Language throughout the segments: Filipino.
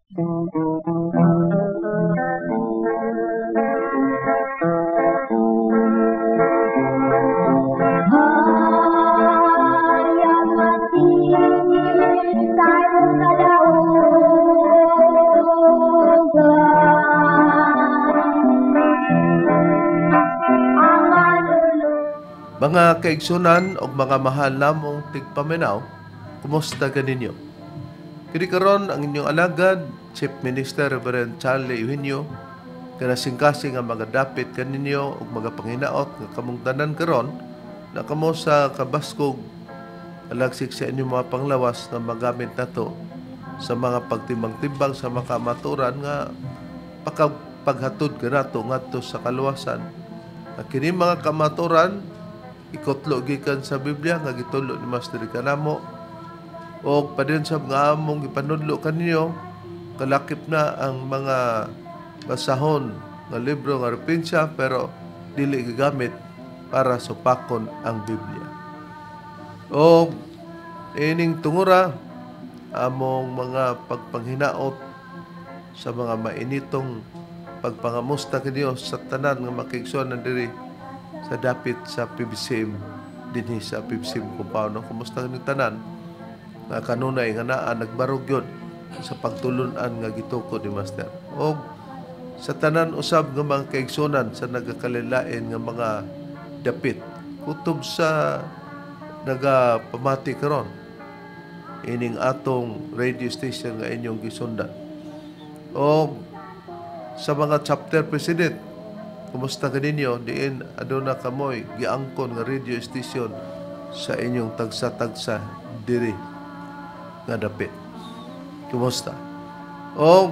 Mga kaigsunan o mga mahal namong tigpaminaw, kumusta ganinyo? Kini karon ang inyong alagad, Chief Minister Reverend Charlie Eugenio, kanasing-kasing ang mga dapit kaninyo o mga panginaot nga kamong tanan karon na kamo sa kabaskog alagsik sa inyong mga panglawas na magamit nato sa mga pagtimbang-timbang sa makamaturan nga paghatod kanato ngadto sa kaluwasan. Kini mga kamaturan ikotlo gikan sa Biblia nga gitulo ni Master kanamo o padin sa mga among ipanudlo kaninyo kalakip na ang mga basahon nga libro nga repensya pero dili gigamit para supakon ang Biblia. O ining tungura among mga pagpanghinaot sa mga mainitong pagpangamusta kaniyo sa tanan nga makiigsunan diri sa dapit sa PBCM dinhi sa PBCM compound. Kumusta ni tanan nga kanunay nga naa nagbarog yun sa pagtulunan nga gitukod ni Master o sa tanan usab nga mga kaigsunan sa nagakalilain nga mga dapit kutob sa nagapamati karon ining atong radio station nga inyong gisundan o sa mga chapter president. Kumusta kaninyo diin aduna kamoy giangkon nga radio station sa inyong tagsa-tagsa diri nga dapit. Kumusta? O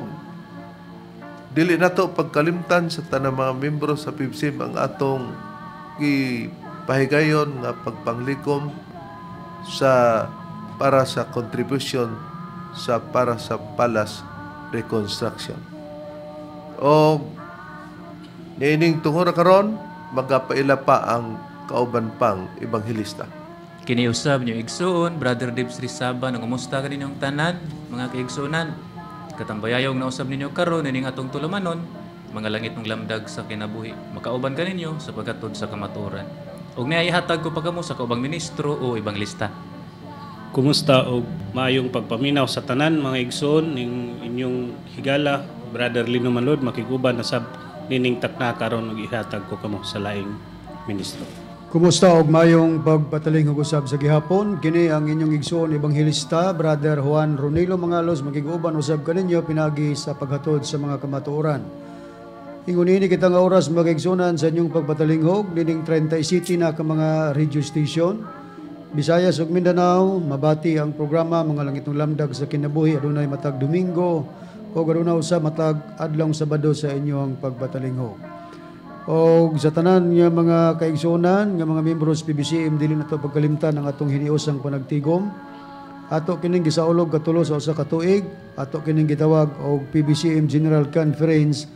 dili nato pagkalimtan sa tanang mga membro sa PIBSIM ang atong gipahigayon nga pagpanglikom sa para sa contribution para sa Palace Reconstruction. O niining tungura karon magapaila pa ang kauban pang ebanghelista. Kiniusab niyo igsuon, Brother Dibs Rizaba, nangumusta ka ninyong tanan, mga kaigsunan. Katambayayong na usab ninyo karon ining atong tulumanon, mga langit ng lamdag sa kinabuhi. Makauban ka ninyo sa paghatod sa kamaturan. Og niaihatag ko pa kamo sa kaubang ministro o ebanghelista. Kumusta og maayong pagpaminaw sa tanan mga igsoon ning inyong higala, Brother Lino Manlod, makiguban na sab nining takna karon og ihatag ko kamo sa laing ministro. Kumusta og mayong pagpataling ug usab sa gihapon? Kini ang inyong igsoon ebanghelista Brother Juan Ronilo Mangalos, magiguban usab kaninyo pinagi sa paghatod sa mga kamatuoran. Ingon ini kita nga oras magigsunan sa inyong pagpatalinghog dining 30 city na ka mga radio station. Visayas ug Mindanao, mabati ang programa mga langit ng lamdag sa kinabuhi adunay matag Domingo o aduna usab matag adlaw Sabado sa inyong pagpatalinghog. O sa tanan nga mga kaigsunan nga mga miyembro sa PBCM dili nato pagkalimtan ang atong hiniusang panagtigom. Ato kining gisaulog katulo sa usa ka tuig, ato kining gitawag og PBCM General Conference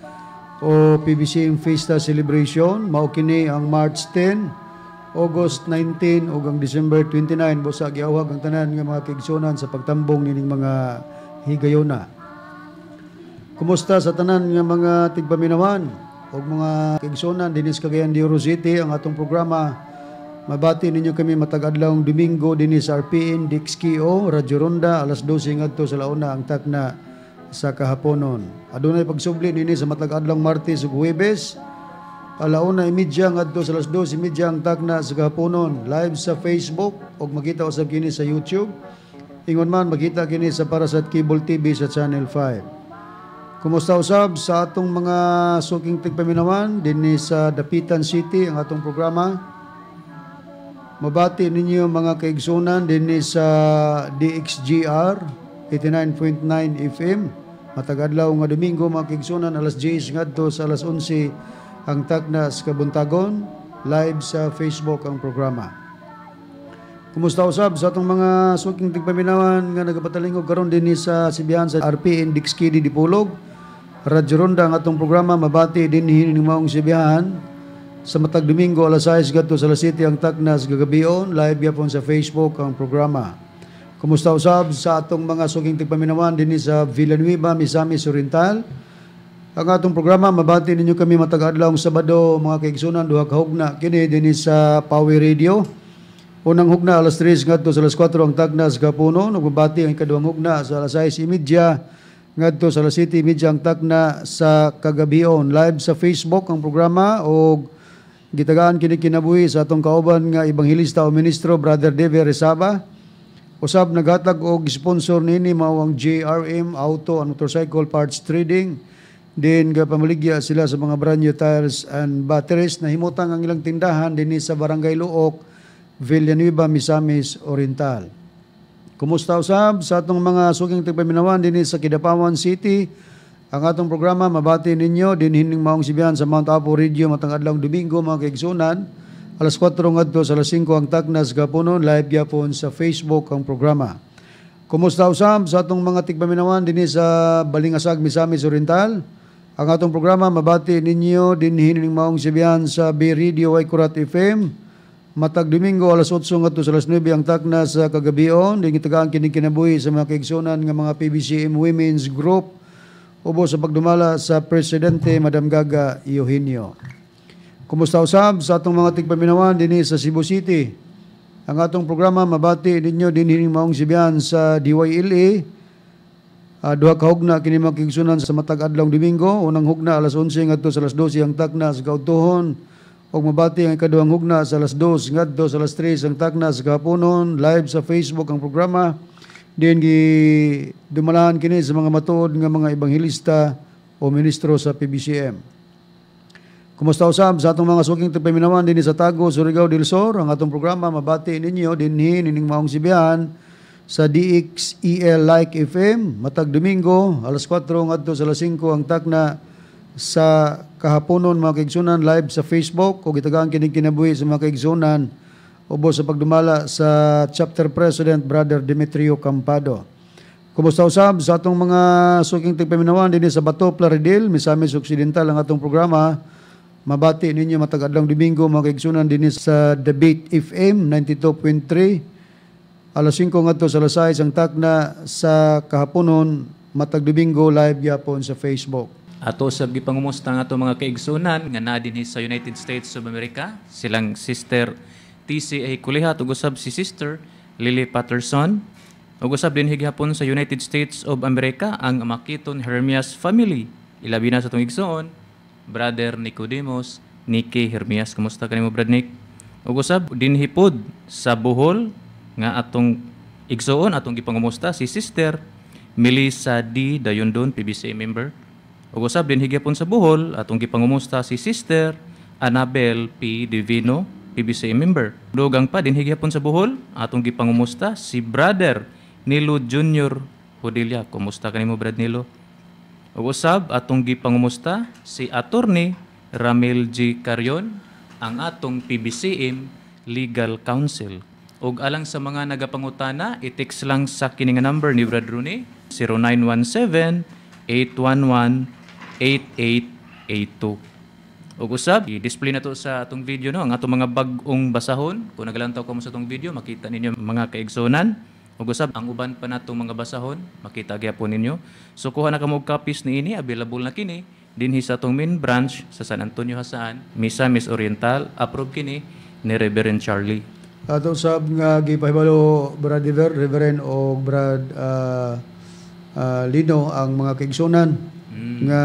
o PBCM Fiesta Celebration. Mao kini ang March 10, August 19 ug ang December 29 busa giawhag ang tanan nga mga kaigsunan sa pagtambong nining mga higayuna. Kumusta sa tanan nga mga tigpaminawan o mga kaigsunan dinis Cagayan de Oro City ang atong programa. Mabati ninyo kami matag adlawng Domingo dinis sa RPN DXKO Radyo Ronda alas 12 ngadto sa launa ang takna sa kahaponon. Adunay pagsubli dinis sa matag adlawng Martes ug Huwebes alauna 1:30 ngadto sa alas 12:30 ang takna sa kahaponon. Live sa Facebook ug makita usab kini sa YouTube. Ingon man makita kini sa Parasat Cable TV sa Channel 5. Kumusta usab sa atong mga suking tigpaminawan dinhi sa Dapitan City ang atong programa. Mabati ninyo mga kaigsunan dinhi sa DXGR 89.9 FM. Matag adlaw nga Domingo mga kaigsunan alas 10 ngadto sa alas 11 ang takna sa Kabuntagon. Live sa Facebook ang programa. Kumusta usab sa atong mga suking tigpaminawan nga nagapatalingog karon dinhi sa Sibihan sa RPN Dixkidi Dipolog. Radyo Ronda ang atong programa mabati dinhi ning maong Sibihan sa matag Domingo alas 6 ngadto sa alas 7 ang takna sa gagabion. Live gyapon sa Facebook ang programa. Kumusta usab sa atong mga suging tigpaminawan dinhi sa Villanueva, Misamis Oriental. Ang atong programa mabati ninyo kami matag adlaw Sabado mga kaigsunan duha ka hugna kini dinhi sa Power Radio. Unang hugna alas 3 ngadto sa alas 4 ang tagnas gapuno. Nagbabati ang ikaduhang hugna sa alas 6:30 ngadto sa alas 7:30 ang tagna sa kagabion. Live sa Facebook ang programa o gitagaan kini kinabuhi sa atong kauban nga ebanghilista o ministro Brother Dever Resaba. Usab naghatag og sponsor nini mao ang JRM Auto and Motorcycle Parts Trading. Din pamaligya sila sa mga brand new tires and batteries na himutang ang ilang tindahan dinhi sa Barangay Luok, Villanueva, Misamis Oriental. Kumusta usab sa atong mga suging tigpaminawan dinhi sa Kidapawan City? Ang atong programa mabati ninyo din hining maong sibihan sa Mount Apo Radio matang adlaw Domingo mga kaigsunan. Alas 4 ngadto sa alas 5 ang tagnas gapunon live gyapon sa Facebook ang programa. Kumusta usab sa atong mga tigpaminawan dinhi sa Balingasag, Misamis Oriental? Ang atong programa mabati ninyo din hining maong sibihan sa B Radio Kurat FM. Matag Domingo alas 8 ngadto sa alas 9 ang tagnas sa kagabion. Din gitagaan kini kinabuhi sa mga kaigsunan nga mga PBCM Women's Group ubos sa pagdumala sa Presidente Madam Gaga Eugenio. Kumusta usab sa atong mga tigpaminawan dinhi sa Cebu City? Ang atong programa mabati ninyo din hining maong sibihan sa DYLA. Duha ka hugna kini makigsunan sa matag adlaw Domingo. Unang hugna alas 11 ngadto sa alas 12 ang tagna sa kautuhon. Og mabati ang ikaduhang hugna sa alas 2 ngadto sa alas 3 ang tagna sa kahaponon. Live sa Facebook ang programa. Din gi dumalahan kini sa mga matuod nga mga ebanghilista o ministro sa PBCM. Kumusta usab sa atong mga suging tigpaminawan dinhi sa Tago, Surigao del Sur? Ang atong programa mabati ninyo dinhi nining maong sibihan sa DXEL Like FM matag Domingo alas 4 ngadto sa alas 5 ang tagna sa kahaponon mga kaigsunan live sa Facebook o gitagaan kini kinabuhi sa mga kaigsunan ubos sa pagdumala sa Chapter President Brother Demetrio Campado. Kumusta usab sa atong mga suging tigpaminawan dinhi sa Bato, Plaridel, Misamis Occidental ang atong programa. Mabati ninyo matag adlaw Domingo mga kaigsunan dinhi sa Debate FM 92.3 alas 5 ngadto sa alas 6 ang tagna sa kahaponon matag Domingo live gyapon sa Facebook. Ato sab gipangumusta nga ato mga kaigsunan nga naa dinhi sa United States of America, silang Sister TCA Kulihat ug usab si Sister Lily Patterson. Ug usab din higapon sa United States of America ang Makiton Hermias family. Ilabi na sa atong igsoon Brother Nicodemus, Nicky Hermias. Kumusta kanimo Brad Nick? Ug usab dinhi pod sa Bohol nga atong igsoon atong gipangumusta si Sister Melissa D. Dayondon, PBC member. Ug usab din higapon sa Bohol atong gipangumusta si Sister Annabel P. Divino, PBC member. Dugang pa din higapon sa Bohol atong gipangumusta si Brother Nilo Jr. Podilla. Kumusta kanimo Brad Nilo? Ug usab atong gipangumusta si Attorney Ramil G. Carion, ang atong PBCM Legal Counsel. Ug alang sa mga nagapangutana, i-text lang sa kini nga number ni Brad Rooney 0917-811-8882. Ug usab i-display na to sa atong video no ang atong mga bag-ong basahon. Kung naglantaw ka mo sa atong video, makita ninyo mga kaigsonan. Ug usab ang uban pa natong mga basahon, makita gyapon ninyo. So kuha na kamo og copies niini, available na kini dinhi sa atong main branch sa San Antonio Hasaan, Misamis Oriental. Approve kini ni Reverend Charlie. Ato sab nga gipahibalo Brad Diver, Reverend o Brad Lino ang mga kaigsunan nga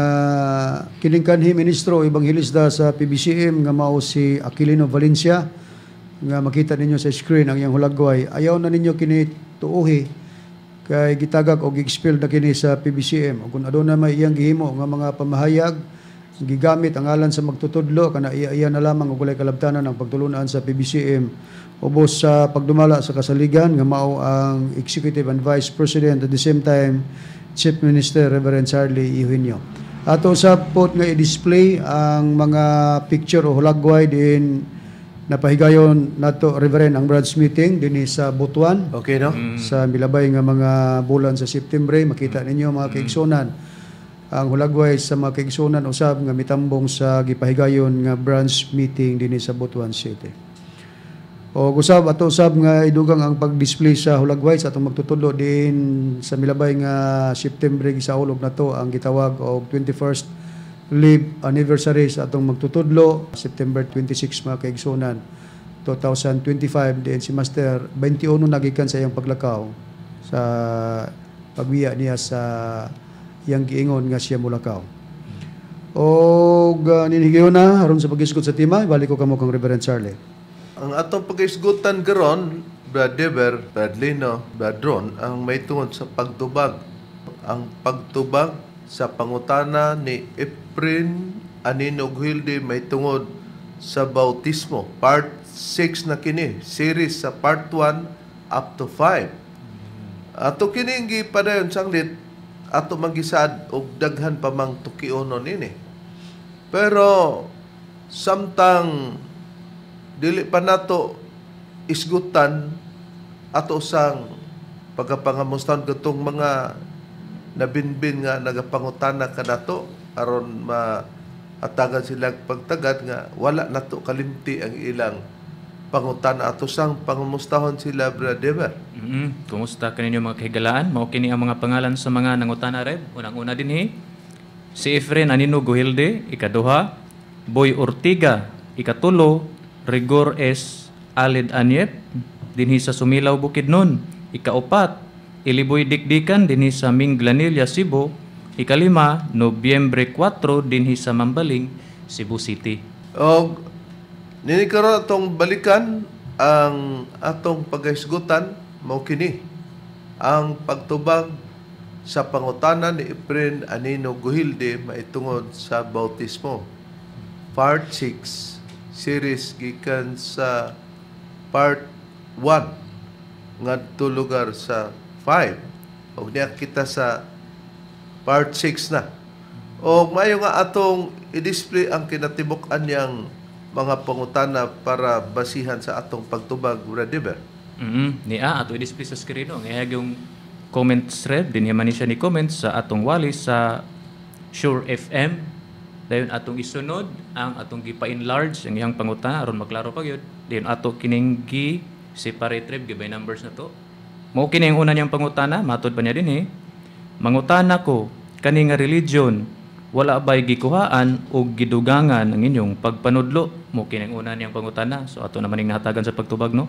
kining kanhi ministro ebanghilista sa PBCM nga mao si Aquilino Valencia nga makita ninyo sa screen ang iyang hulagway. Ayaw na ninyo kini tuuhi kay gitagak o gi-expel na kini sa PBCM. O kung aduna may iyang gihimo nga mga pamahayag gigamit ang ngalan sa magtutudlo kana iya na lamang og walay kalabtanan ang pagtulunan sa PBCM ubos sa pagdumala sa kasaligan nga mao ang Executive and Vice President at the same time Chief Minister Reverend Charlie Eugenio. Ato sa pot nga i-display ang mga picture o hulagway din napahigayon nato Reverend ang Brad's meeting dinhi sa Butuan. Okay, no? Sa milabay nga mga bulan sa September, makita ninyo mga kaigsonan. Ang hulagway sa mga kaigsonan usab nga mitambong sa gipahigayon nga branch meeting dinhi sa Butuan City. O usab ato usab nga idugang ang pag-display sa hulagway sa atong magtutudlo din sa milabay nga September gisaulog na to ang gitawag og 21st live anniversary sa atong magtutudlo September 26 mga kaigsunan 2025 din si Master 21 nagikan sa iyang paglakaw sa pagbiya niya sa iyang giingon nga siya mulakaw. Og ninhigayon na aron sa pag-isgot sa tema balik ko kamo kang Reverend Charlie. Ang atong pag-isgutan karon, Brad Deber, Brad Lino, Brad Ron, ang may tungod sa pagtubag. Ang pagtubag sa pangutana ni Efren Aninog Hilde may tungod sa bautismo. Part 6 na kini, series sa part 1 up to 5. Ato kini gipadayon sanglit, ato magisad og daghan pa mang tukionon nini. Pero samtang dili pa nato isgutan ato sang pagkapangamustan katong mga nabinbin nga nagapangutana kanato aron maatagan sila pagtagad nga wala nato kalimti ang ilang pangutana ato sang pangumustahon sila Brad Deber. Kumusta kaninyo mga kahigalaan? Mao kini ang mga pangalan sa mga nangutana reb. Unang-una dinhi si Efren Anino Guhilde, ikaduha, Boy Ortiga, ikatulo, Rigor S. Alid Anyep, dinhi sa Sumilaw Bukidnon. Ikaupat, Iliboy Dikdikan, dinhi sa Minglanilla, Cebu. Ikalima, Nobyembre 4, dinhi sa Mambaling, Cebu City. Og nini karon atong balikan ang atong pagahisgutan mao kini ang pagtubag sa pangutana ni Efren Anino Guhilde maitungod sa bautismo. Part 6 series gikan sa part 1 ngadto lugar sa 5 og niya kita sa part 6 na og mayo nga atong i-display ang kinatibuk-an niyang mga pangutana para basihan sa atong pagtubag Brad Deber. Niya ato i-display sa screen ang yung comments thread din man siya ni comments sa atong wali sa Sure FM. Dayon atong isunod ang atong gipa-enlarge ang iyang pangutana aron maklaro pa gyud. Dayon ato kining gi-separate rib gibay numbers na to. Mao kini ang una niyang pangutana, matud pa niya dinhi. Mangutana ko kani nga religion wala bay gikuhaan o gidugangan ang inyong pagpanudlo. Mao kini ang una niyang pangutana. So ato naman ning nahatagan sa pagtubag no.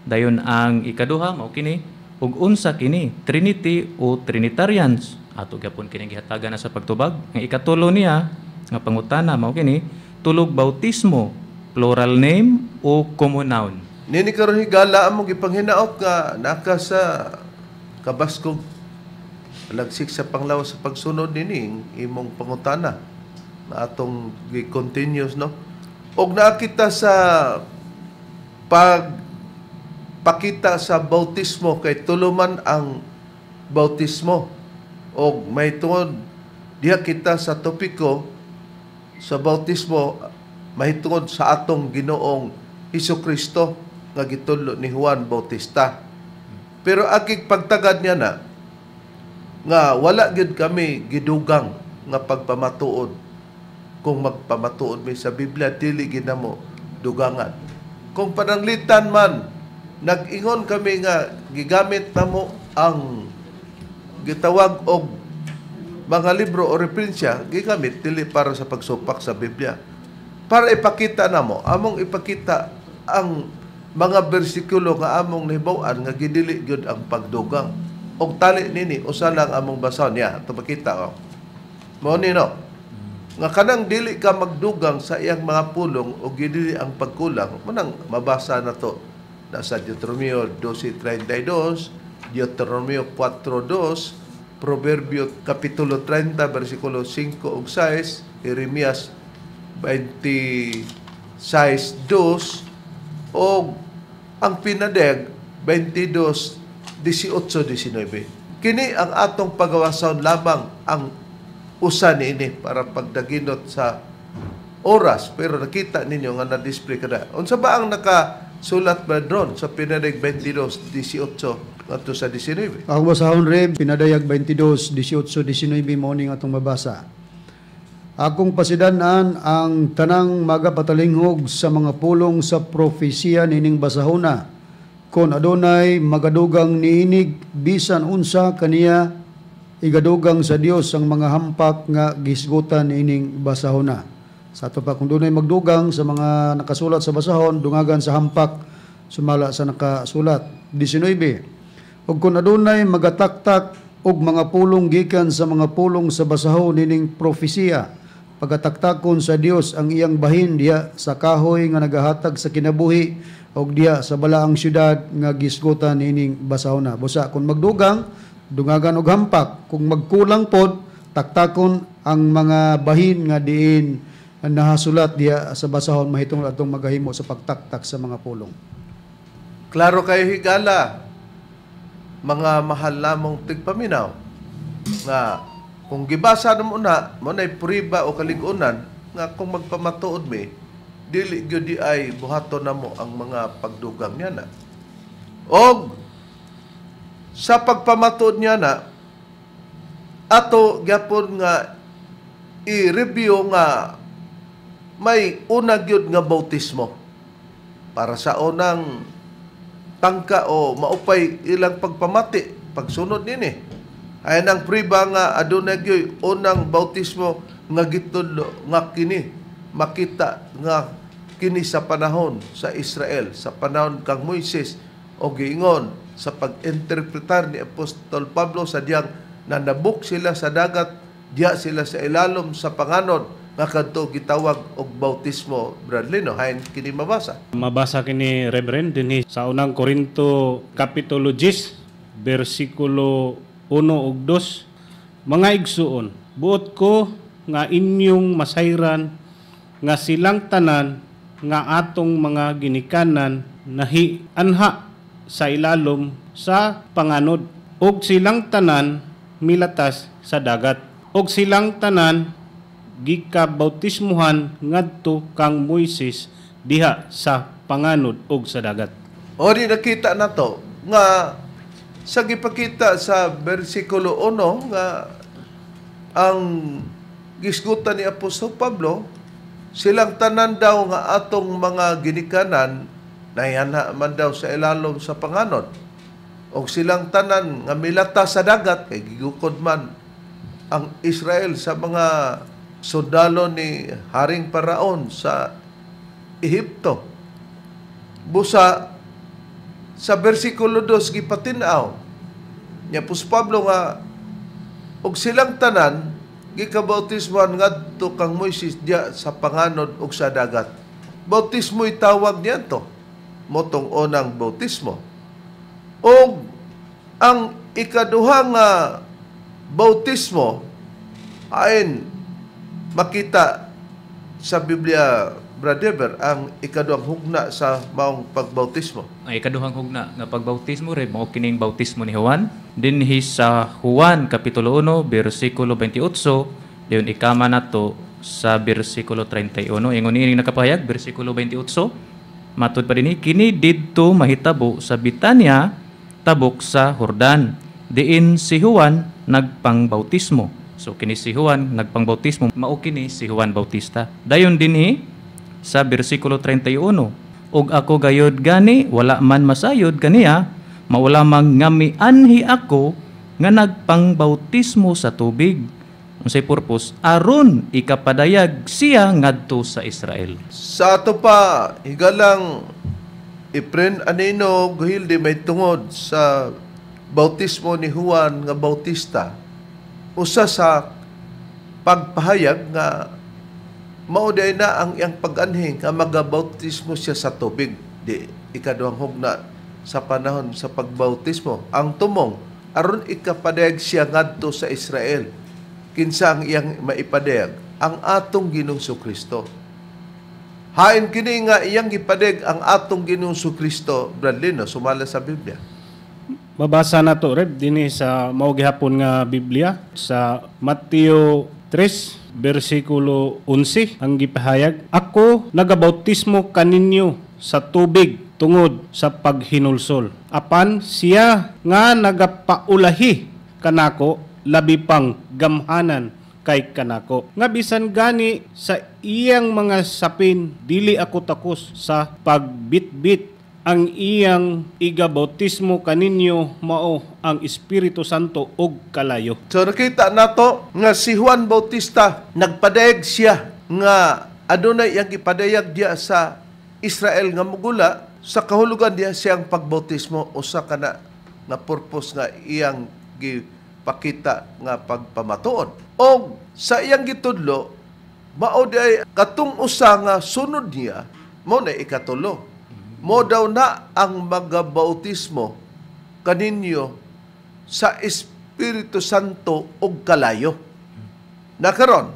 Dayon ang ikaduha mao kini ug unsa kini Trinity o Trinitarians. Ato gyapon kini gihatagan na sa pagtubag. Ang ikatulo niya nga pangutana mao kini tulog bautismo plural name o common noun. Nini karon higala among gipanghinaot nga naka sa kabaskog lagsik sa panglawas sa pagsunod nini imong pangutana na atong gi-continuous no. Og nakita sa pakita sa bautismo kay tuluman ang bautismo og may tungod diha kita sa topiko sa bautismo mahitungod sa atong Ginoong Hesukristo nga gitudlo ni Juan Bautista. Pero akig pagtagad niya na nga wala gid kami gidugang nga pagpamatuod. Kung magpamatuod mi sa Biblia dili gid namo dugangan. Kung pananglitan man nag-ingon kami nga gigamit namo ang gitawag og mga libro o referensya gigamit dili para sa pagsupak sa Biblia. Para ipakita namo, among ipakita ang mga bersikulo nga among nahibaw-an nga gidili gyud ang pagdugang. Og tali nini usa lang among basahon niya, ato makita oh. Mao ni no. Nga kanang dili ka magdugang sa iyang mga pulong o gidili ang pagkulang, manang mabasa na to nasa Deuteronomio 12:32, Deuteronomio 4:2, Proverbio Kapitulo 30, versikulo 5 ug 6, Jeremias 26:2, o ang pinadeg 22:18-19. Kini ang atong pagawason lamang ang usa niini para pagdaginot sa oras. Pero nakita ninyo nga na-display kada. Unsa ba ang nakasulat ba doon sa pinadeg 22:18 ngadto sa 19? Ang basahon Reb, pinadayag 22, 18, 19 morning atong mabasa. Akong pasidan-an ang tanang magapatalingog sa mga pulong sa propesiya nining basahona. Kung adunay magadugang niinig bisan unsa kaniya igadugang sa Dios ang mga hampak nga gisgutan ining basahona. Sa ato pa kung dunay magdugang sa mga nakasulat sa basahon, dungagan sa hampak sumala sa nakasulat. 19. Ug kung adunay magataktak og mga pulong gikan sa mga pulong sa basahon nining propesiya, pagataktakon sa Dios ang iyang bahin diya sa kahoy nga nagahatag sa kinabuhi og diya sa balaang syudad nga gisgutan ining basahona. Busa kung magdugang dungagan og hampak, kung magkulang pod taktakon ang mga bahin nga diin nahasulat diya sa basahon mahitungod atong magahimo sa pagtaktak sa mga pulong. Klaro kayo higala, mga mahal namong tigpaminaw, nga kung gibasa na mo na'y puriba o kaligunan, nga kung magpamatuod mi, dili gyud di ay buhaton na mo ang mga pagdugang niya na. O sa pagpamatuod niya na, ato gyapon nga i-review nga may una gyud nga bautismo para sa unang tangka o maupay ilang pagpamati, pagsunod nini. Ay nang priba nga adunay gyud unang bautismo nga gitudlo nga kini makita nga kini sa panahon sa Israel, sa panahon kang Moises o giingon sa pag-interpretar ni Apostol Pablo sa diyang nanabuk sila sa dagat, diya sila sa ilalom sa panganod nga kadto gitawag og bautismo. Bradley, no? Hain kini mabasa. Mabasa kini Reverend dinhi sa unang Korinto kapitulo 10 bersikulo 1 ug 2. Mga igsuon, buot ko nga inyong masayran nga silang tanan nga atong mga ginikanan nahi anha sa ilalom sa panganod, ug silang tanan milatas sa dagat, ug silang tanan gikabautismuhan ngadto kang Moises diha sa panganod ug sa dagat. O di nakita na to nga sa gipakita sa bersikulo 1 nga ang gisgutan ni Apostol Pablo, silang tanan daw nga atong mga ginikanan nayanha man daw sa ilalom sa panganod, o silang tanan nga milata sa dagat kay gigukod man ang Israel sa mga sundalo ni Haring Paraon sa Ehipto. Busa sa bersikulo 2 gipatinaw niya Pus Pablo nga og silang tanan gikabautismohan ngadto kang Moises diya sa panganod ug sa dagat. Bautismo itawag niyanto, motong unang bautismo. Og ang ikaduha nga bautismo ayon makita sa Biblia, Brother, ang ikaduhang hugna sa maong pagbautismo. Ang ikaduhang hugna nga pagbautismo rin mao kining bautismo ni Juan dinhi sa Juan kapitulo 1 bersikulo 28 diyon ikama nato sa bersikulo 31. Ingon ini nakapahayag bersikulo 28 matud pa dinhi kini didto mahitabo sa Betania tabok sa Jordan diin si Juan nagpangbautismo. So kini si Juan nagpangbautismo mao kini si Juan Bautista. Dayon dinhi sa bersikulo 31, ug ako gayod gani wala man masayod kaniya maula mang ngami anhi ako nga nagpangbautismo sa tubig. Unsay purpose? Aron ikapadayag siya ngadto sa Israel. Sa ato pa higalang Ipren anino guhildi may tungod sa bautismo ni Juan nga Bautista. Usa sa pagpahayag nga mauday na ang iyang pag-anhing nga magabautismo siya sa tubig. Di ikaduhang hugna sa panahon sa pagbautismo. Ang tumong aron ikapadayag siya ngadto sa Israel. Kinsa ang iyang maipadayag? Ang atong Ginoong Kristo. Hain kini nga iyang gipadayag ang atong Ginoong Kristo, Bradley, no? Sumala sa Biblia. Mabasa na to Reb dinhi sa mao gihapon nga Biblia sa Mateo 3 bersikulo 11 ang gipahayag, ako nagabautismo kaninyo sa tubig tungod sa paghinulsol. Apan siya nga nagapaulahi kanako labi pang gamhanan kay kanako. Nga bisan gani sa iyang mga sapin, dili ako takos sa pagbitbit. Ang iyang igabautismo kaninyo mao ang Espiritu Santo og kalayo. So nakita nato nga si Juan Bautista nagpadayag siya nga adunay iyang ipadayag diya sa Israel nga mugula sa kahulugan diya siyang pagbautismo usa kana nga purpose nga iyang gipakita nga pagpamatuod. O sa iyang gitudlo mao day katong usa nga sunod niya mo na ikatulo. Mo daw na ang magabautismo kaninyo sa Espiritu Santo ug kalayo. Nakaron,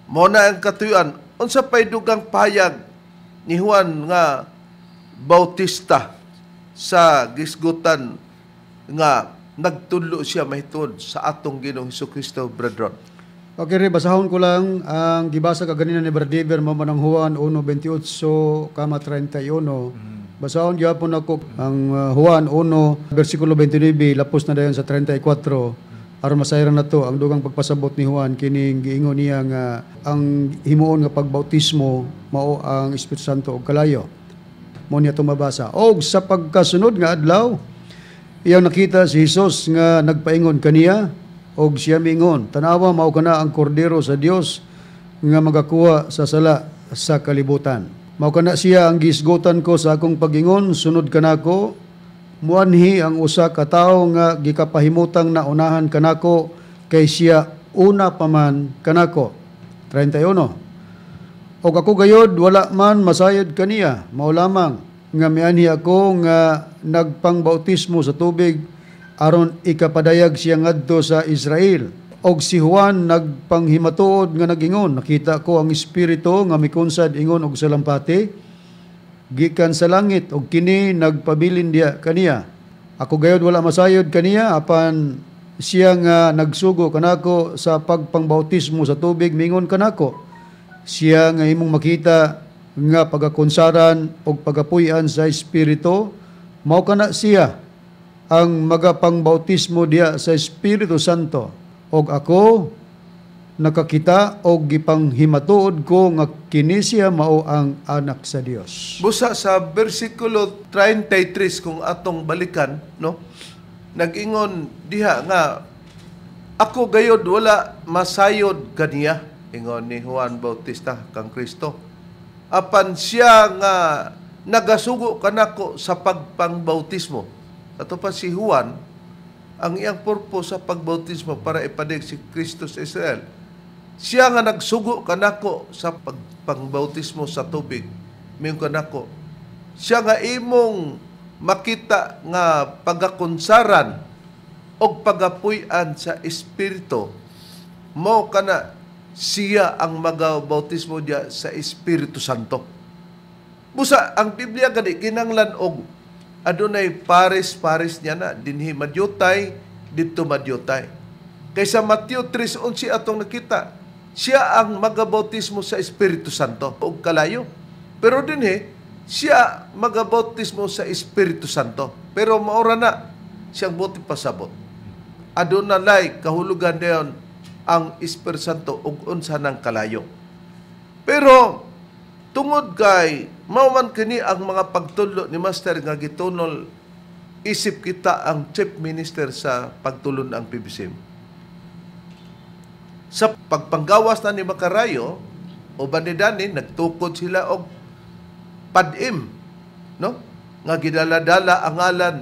mo na ang katuyuan, unsa pay dugang payag ni Juan nga Bautista sa gisgutan nga nagtudlo siya mahitud sa atong Ginoong Hesukristo, brethren. Okay, basahon ko lang ang gibasa kaganina ni Bradiver mamanang Juan 1:28 kama 31. Basahon gyapon ako ang Juan 1 bersikulo 29 lapos na dayon sa 34 aron masayran nato ang dugang pagpasabot ni Juan kining giingon niya nga ang himuon nga pagbautismo mao ang Espiritu Santo ug kalayo. Mo niya tumabasa. Og sa pagkasunod nga adlaw iyang nakita si Jesus nga nagpaingon kaniya og siya mingon, tanawa mao kana ang kordero sa Dios nga magakuha sa sala sa kalibutan. Mao kana siya ang gisgutan ko sa akong pagingon, sunod kanako, muanhi ang usa ka tawo nga gikapahimutang naunahan kanako kay siya una pa man kanako. 31. Og ako gayod wala man masayod kaniya, mao lamang nga mianhi ako nga nagpangbautismo sa tubig aron ikapadayag siya ngadto sa Israel. Og si Juan nagpanghimatuod nga nagingon, nakita ko ang Espiritu nga mikunsad ingon og salampati gikan sa langit og kini nagpabilin diya kaniya. Ako gayud wala masayod kaniya apan siya nga nagsugo kanako sa pagpangbautismo sa tubig mingon kanako. Siya nga imong makita nga pagakonsaran og pagapuy-an sa Espiritu mao kana siya ang magapangbautismo diya sa Espiritu Santo. Og ako nakakita og gipanghimatuod ko nga kini siya mao ang anak sa Dios. Busa sa bersikulo 33 kung atong balikan, no? Nag-ingon diha nga ako gayod wala masayod kaniya, ingon ni Juan Bautista kang Kristo. Apan siya nga nagasugo kanako sa pagpangbautismo. Ato pa si Juan, ang iyang purpose sa pagbautismo para ipadig si Kristo sa Israel. Siya nga nagsugo kanako sa pagpangbautismo sa tubig. Mayon kanako. Siya nga imong makita nga pagakonsaran o pagapuy-an sa Espiritu. Mao kana siya ang magabautismo diya sa Espiritu Santo. Busa ang Biblia gani kinanglan og adunay pares niya na dinhi madyutay didto madyutay. Kaysa Mateo 3:11 atong nakita, siya ang magabautismo sa Espiritu Santo ug kalayo. Pero dinhi siya magabautismo sa Espiritu Santo. Pero maura na siyang buti pasabot. Adunay kahulugan dayon ang Espiritu Santo ug unsa nang kalayo. Pero tungod kay mauman kini ang mga pagtudlo ni Master nga gitunol isip kita ang chief minister sa pagtulon ang PBCM. Sa pagpanggawas na ni Macarayo o Banidani, nagtukod sila og padim, no? Nga gidala-dala ang ngalan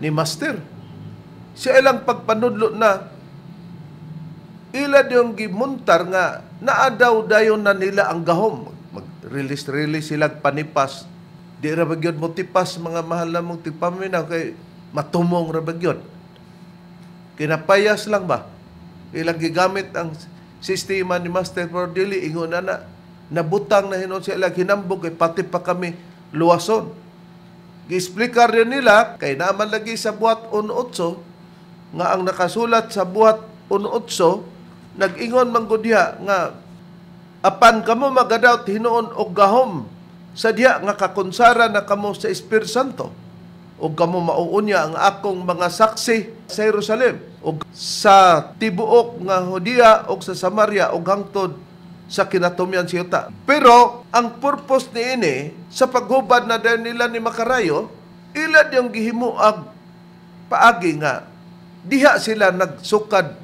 ni Master. Siya ilang pagpanudlo na ila yung gimuntar nga naadaw dayon na nila ang gahom. Mag-release sila panipas. Di ra bagyod mo tipas mga mahal na mong tipaminaw kay matumong ra bagyod. Kinapayas lang ba? Ilang gigamit ang sistema ni Master pero dili ingon na nabutang na hinon sila hinambog kay pati pa kami luwason. Gi-explicar rin nila kay naman lagi sa buhat 1:8 nga ang nakasulat sa buhat 1:8 nag-ingon man gud diha nga apan kamo magadaot hinuon og gahom sa diha nga kakonsara na kamo sa Espiritu Santo. o kamo mauunya ang akong mga saksi sa Jerusalem o sa tibuok nga Judea o sa Samaria o hangtod sa kinatumyan sa yuta. Pero ang purpose niini sa paghubad na dahil nila ni Makarayo, ilad yung gihimuag paagi nga diha sila nagsukad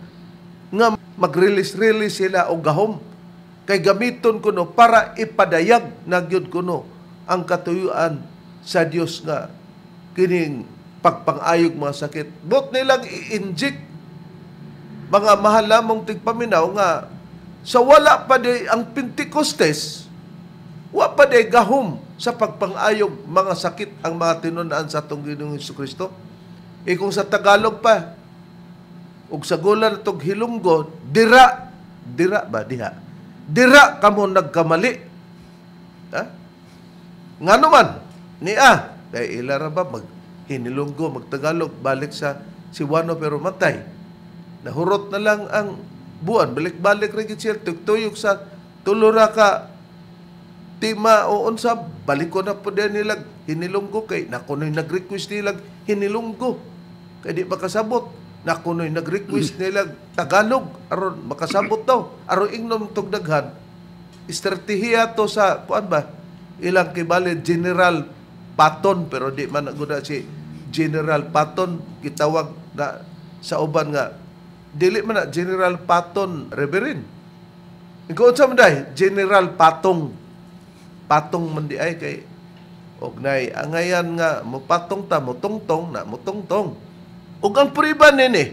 nga mag-release sila og gahom kay gamiton kuno para ipadayag na gyud kuno ang katuyuan sa Dios nga kining pagpangayog mga sakit. Bot nilang i-inject mga mahal lamang tigpaminaw nga sa wala pa di ang Pentecostes, wa pa di gahom sa pagpangayog mga sakit ang mga tinunaan sa atong Ginoong Hesukristo. Kung sa Tagalog pa, ug sa gulan itong Hilonggo, dira kamo nagkamali. Ha? Nga naman, kay ilara ba, Hinilonggo, magtagalog, balik sa Cebuano pero matay. Nahurot na lang ang buwan, balik-balik rin siya, tuyok sa tulura ka, tima o unsa, balik ko na po din nilag Hinilonggo, kay nakunoy nag-request nilag Hinilonggo, kay di makasabot. Nakunoy nag-request nilag Tagalog, aron makasabot daw, aron ingnom tog daghan. Estratehiya to sa, kuan ba, ilang kibali, General Patton, pero di man naguda si General Patton, gitawag na sa uban nga, dili man na General Patton Reverend. Ikaw sa manday, General Patong man di ay kay ognay angayan nga mo patong ta mo tungtong na mo tungtong. Ug ang puriban nini.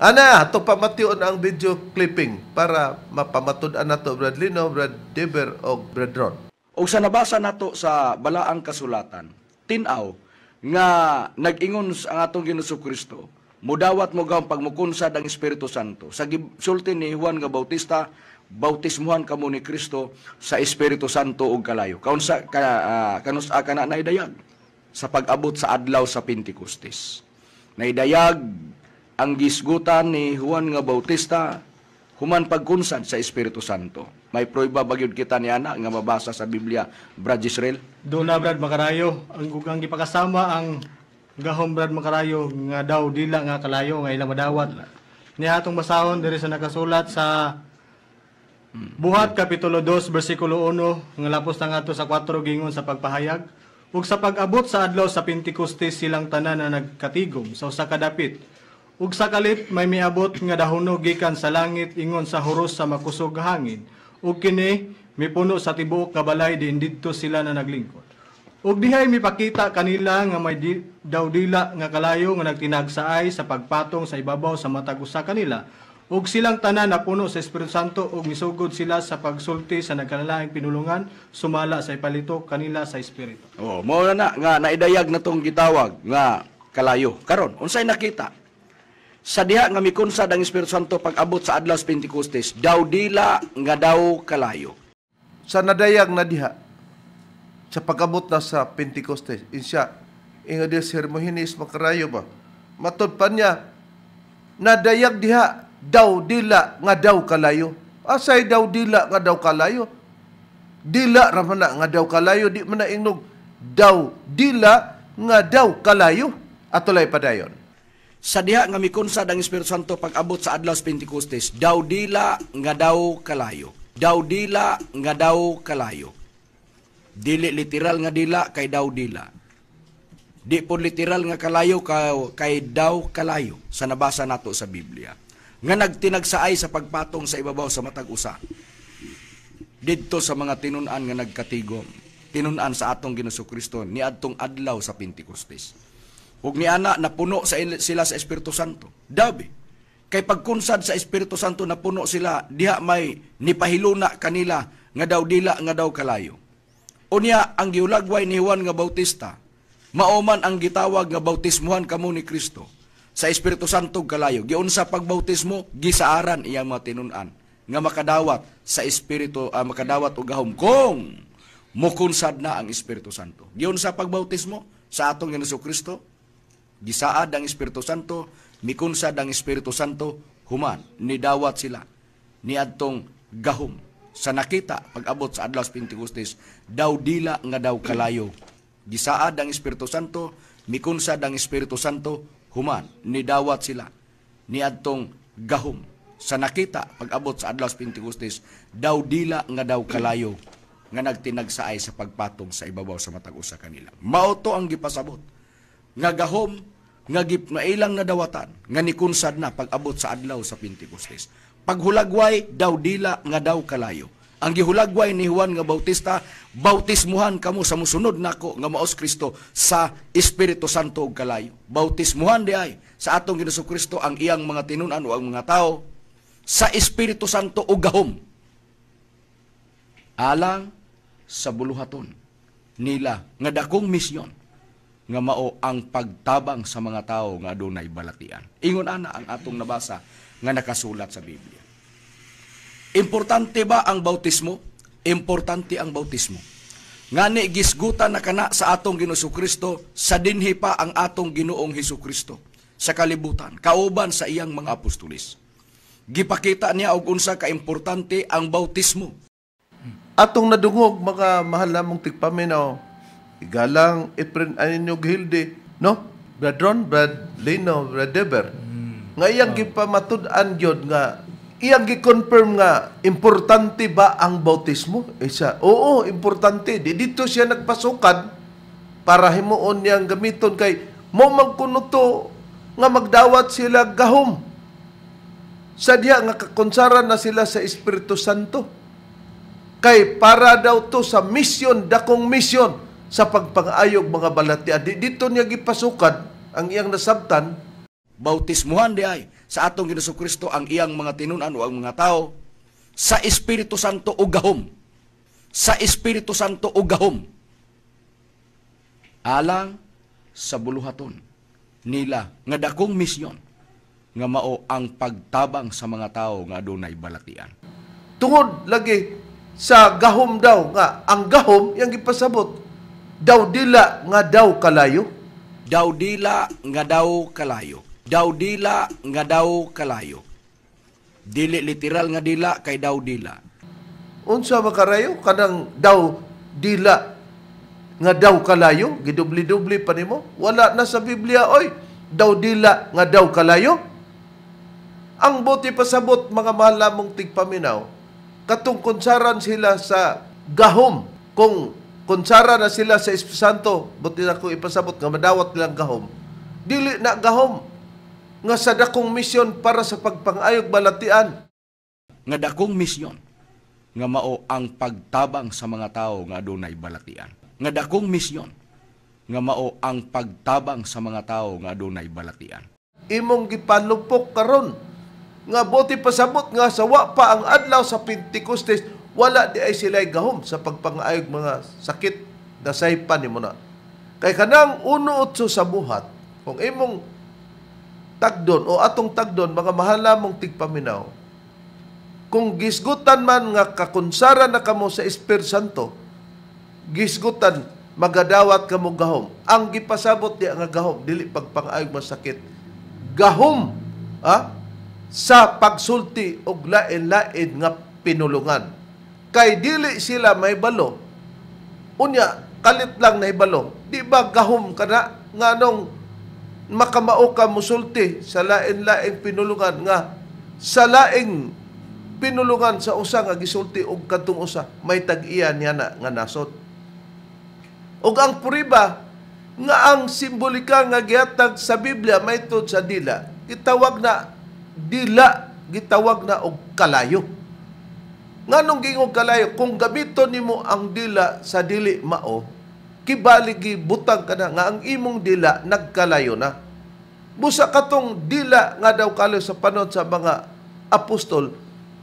Ana ato pamation ang video clipping para mapamatud-an nato Brad Lino, Brad Deber og Brad Ron. O sa nabasa nato sa balaang kasulatan, tinaw nga nag-ingon ang atong Ginoong Kristo, mudawat mo gawang pagmukunsad ang Espiritu Santo. Sa sulti ni Juan nga Bautista, bautismuhan kamo ni Kristo sa Espiritu Santo ug kalayo. Kaunsa kanusa kana naidayag sa pag-abot sa adlaw sa Pentecostes. Naidayag ang gisgutan ni Juan nga Bautista human pagkunsad sa Espiritu Santo. May prueba bagyod kita ni ana nga mabasa sa Biblia, Brad Israel? Doon na Brad Makarayo, ang gugang gipakasama ang gahom Brad Makarayo nga daw dila nga kalayo nga ilang madawat. Niya atong basahon diri sa nakasulat sa Buhat Kapitulo 2 bersikulo 1 nga lapos na nga to sa 4 gingon sa pagpahayag. Ug sa pag-abot sa adlaw sa Pentecostes silang tanan na nagkatigom sa usa ka dapit. Ug sa kalit may miabot nga dahuno gikan sa langit ingon sa huros sa makusog nga hangin. Ug kini mipuno sa tibuok nga balay diin didto sila na naglingkod. Ug dihay mipakita kanila nga may daw dila nga kalayo nga nagtinagsaay sa pagpatong sa ibabaw sa matag usa kanila. Ug silang tanan napuno sa Espiritu Santo ug misugod sila sa pagsulti sa nagkalalaing pinulungan sumala sa ipalito kanila sa Espiritu. Oh, mao na nga naidayag natong gitawag nga kalayo. Karon, unsay nakita? Sa diha nga mikunsad ang Espiritu Santo pag-abot sa adlaw sa Pentecostes, daw dila nga daw kalayo. Sa nadayag na diha, sa pag-abot na sa Pentecostes, insya, inga Diyos Hermogenes Makarayo ba? Matod pa niya, nadayag diha, daw dila nga daw kalayo. Asay daw dila nga daw kalayo? Dila ra man na nga daw kalayo, di man na ingnog daw dila nga daw kalayo. Atulay padayon. Sa diha nga mikunsad ang Espiritu Santo pag-abot sa adlaw sa Pentecostes, daw dila nga daw kalayo. Daw dila nga daw kalayo. Dili literal nga dila kay daw dila. Di po literal nga kalayo kay daw kalayo sa nabasa nato sa Biblia. Nga nagtinagsaay sa pagpatong sa ibabaw sa matag usa. Didto sa mga tinunan nga nagkatigom, tinunan sa atong Ginoong Kristo ni adtong adlaw sa Pentecostes. Ug ni ana napuno sila sa Espiritu Santo. Dabi kay pagkunsad sa Espiritu Santo napuno sila, diha may nipahiluna kanila nga daw dila nga daw kalayo. Unya ang giulagway ni Juan nga Bautista, maoman ang gitawag nga bautismuhan kamo ni Kristo sa Espiritu Santo kalayo. Giunsa pagbautismo, gisaaran iyang mga tinunan nga makadawat sa Espiritu, makadawat og gahom kung mukunsad na ang Espiritu Santo. Giunsa pagbautismo sa atong Ginoong Kristo, gisaad ang Espiritu Santo, mikunsad ang Espiritu Santo, human nidawat sila ni adtong gahom. Sa nakita pag-abot sa adlaw sa Pentecostes, daw dila nga daw kalayo. Gisaad ang Espiritu Santo, Mikunsad ang Espiritu Santo, human, nidawat sila, niadtong gahom. Sa nakita, pag-abot sa adlaw sa Pentecostes, daw dila nga daw kalayo, nga nagtinagsaay sa pagpatong sa ibabaw sa matag usa kanila. Mauto ang gipasabot. Nga gahom, nga ilang nadawatan, nga nikunsad na pag-abot sa adlaw sa Pentecostes. Paghulagway, daw dila nga daw kalayo. Ang gihulagway ni Juan nga Bautista, bautismuhan kamo sa musunod nako nga maos Kristo sa Espiritu Santo ug kalayo. Bautismuhan di ay sa atong Ginoong Kristo ang iyang mga tinun-an o ang mga tao sa Espiritu Santo ug gahom. Alang sa buluhaton nila nga dakong misyon nga mao ang pagtabang sa mga tao nga adunay balatian. Ingon ana ang atong nabasa nga nakasulat sa Biblia. Importante ba ang bautismo? Importante ang bautismo. Ngani gisgutan na kana sa atong Ginoong Kristo sa dinhi pa ang atong Ginoong Hesukristo sa kalibutan, kauban sa iyang mga apostolis. Gipakita niya og unsa ka importante ang bautismo. Atong nadungog mga mahal namong tigpaminaw, igalang Efren Aninyo Gilde, no? Brad Ron, Brad Lino, Brad Deber. Nga iyang gipamatud-an gyud nga iyang gi-confirm nga importante ba ang bautismo? Isa, oo, importante. Dito siya nagpasukan para himuon niyang gamiton kay mo magkunuto nga magdawat sila gahom. Sadya nga kakonsaran na sila sa Espiritu Santo. Kay para daw to sa misyon, dakong misyon sa pagpangayog mga balatian. Dito niya gipasukan ang iyang nasabtan. Bautismuhan di ay sa atong Ginoong Kristo ang iyang mga tinun-an o ang mga tao sa Espiritu Santo o gahom. Sa Espiritu Santo o gahom. Alang sa buluhaton nila nga dakong misyon nga mao ang pagtabang sa mga tao nga adunay balatian. Tungod lagi sa gahom daw nga ang gahom yang gipasabot daw dila nga daw kalayo. Daw dila nga daw kalayo. Daw dila nga daw kalayo. Dili literal nga dila kay daw dila. Unsa makarayo kanang daw dila nga daw kalayo, gidubli-dubli pa nimo. Wala na sa Biblia oy. Daw dila nga daw kalayo. Ang buti pasabot mga mahal namong tigpaminaw, katong konsaran sila sa gahom. Kung konsara na sila sa Espiritu Santo, buti na ko ipasabot nga madawat nilang gahom. Dili na gahom nga sa dakong misyon para sa pagpangayog balatian. Nga dakong misyon nga mao ang pagtabang sa mga tao nga adunay balatian. Nga dakong misyon nga mao ang pagtabang sa mga tao nga adunay balatian. Imong gipanlupok karon nga buti pasabot nga sa wa pa ang adlaw sa Pentecostes, wala di ay sila'y gahom sa pagpangayog mga sakit na saypan nimo na. Kay kanang 1-8 sa buhat, kung imong tagdon o atong tagdon, mga mahal namong tigpaminaw, kung gisgutan man nga kakunsara na kamo sa Espiritu Santo, gisgutan, magadawat kamo gahom. Ang gipasabot di nga gahom, dili pagpangayog masakit. Gahom, sa pagsulti og lain-lain nga pinulungan. Kay dili sila may balo. Unya, kalit lang na ibalo. Di ba gahom ka na? Nga nung makamao ka musulti sa lain-lain pinulungan nga sa laing pinulungan sa usa nga gisulti og kadtong usa may tag-iya niya na nga nasod. Og ang puriba nga ang simbolika nga gihatag sa Biblia may tud sa dila, gitawag na dila, gitawag na og kalayo. Nganong gingog kalayo? Kung gamiton nimo ang dila sa dili mao, kibaligi butang ka na nga ang imong dila nagkalayo na. Busa katong dila nga daw kalayo sa panahon sa mga apostol,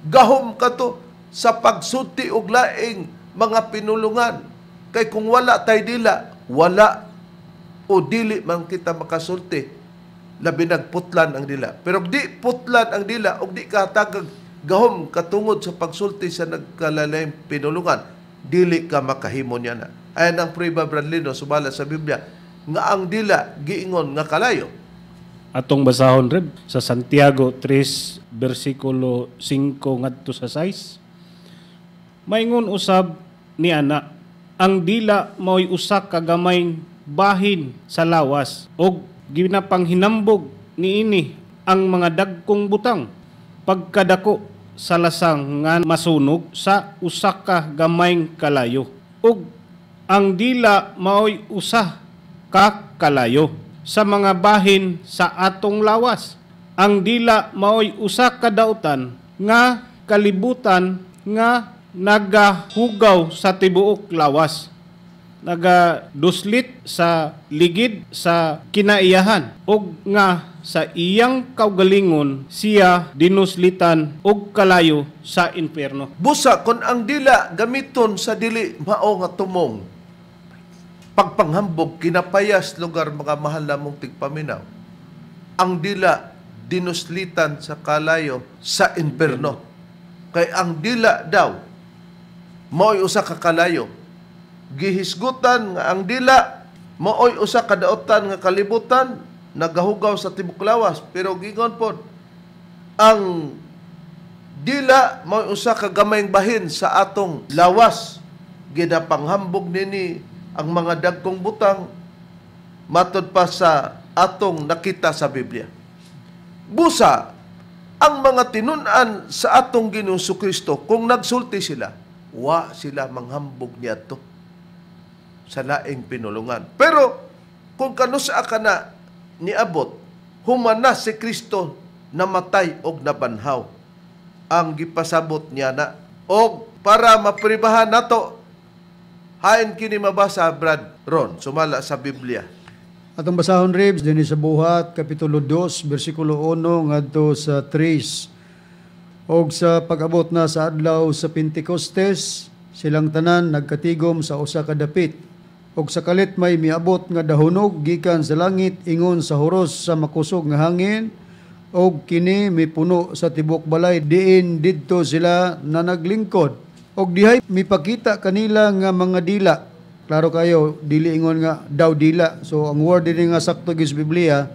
gahom kato sa pagsulti og laing mga pinulungan. Kay kung wala tay dila, wala o dili man kita makasulti. Labi nagputlan ang dila. Pero di putlan ang dila o di katagag gahom katungod sa pagsulti sa nagkalalayng pinulungan, dili ka makahimo niya na. Ayan ang prueba Bradlino, sumala sa Biblia, nga ang dila giingon nga kalayo. Atong basahon rib sa Santiago 3 versikulo 5 ngadto sa 6. Maingon usab ni ana, ang dila mao'y usa ka gamay bahin sa lawas og ginapanghinambog niini ang mga dagkong butang pagkadako sa lasang nga masunog sa usa ka gamayng kalayo ug ang dila maoy usa ka kalayo sa mga bahin sa atong lawas. Ang dila maoy usa ka dautan nga kalibutan nga nagahugaw sa tibuok lawas, nagaduslit sa ligid sa kinaiyahan ug nga sa iyang kaugalingon siya dinuslitan og kalayo sa impyerno. Busa kon ang dila gamiton sa dili mao nga tumong pagpanghambog kinapayas lugar mga mahal namong tigpaminaw. Ang dila dinuslitan sa kalayo sa impyerno. Kay ang dila daw mao'y usa ka kalayo. Gihisgutan nga ang dila mao'y usa ka daotan nga kalibutan nagahugaw sa tibok lawas. Pero gingon pod ang dila mao'y usa ka gamayng bahin sa atong lawas. Ginapanghambog nini ang mga dagkong butang matod pa sa atong nakita sa Biblia. Busa ang mga tinunan sa atong Ginoong Kristo kung nagsulti sila, wa sila manghambog niadto sa laing pinulungan. Pero kung kanusa ka na niabot, humana si Kristo namatay og nabanhaw. Ang gipasabot niya na og para mapribahan nato, hain kini mabasa Brad Ron sumala sa Biblia. Atong basahon ribs dinhi sa Buhat kapitulo 2 bersikulo 1 ngadto sa 3. Og sa pag-abot na sa adlaw sa Pentecostes, silang tanan nagkatigom sa usa ka dapit. Og sa kalit may miabot nga dahunog gikan sa langit ingon sa huros sa makusog nga hangin, og kini mipuno sa tibok balay diin didto sila na naglingkod. Og dihay mipakita kanila nga mga dila. Klaro kayo, dili ingon nga daw dila. So ang word din nga sakto gis Biblia,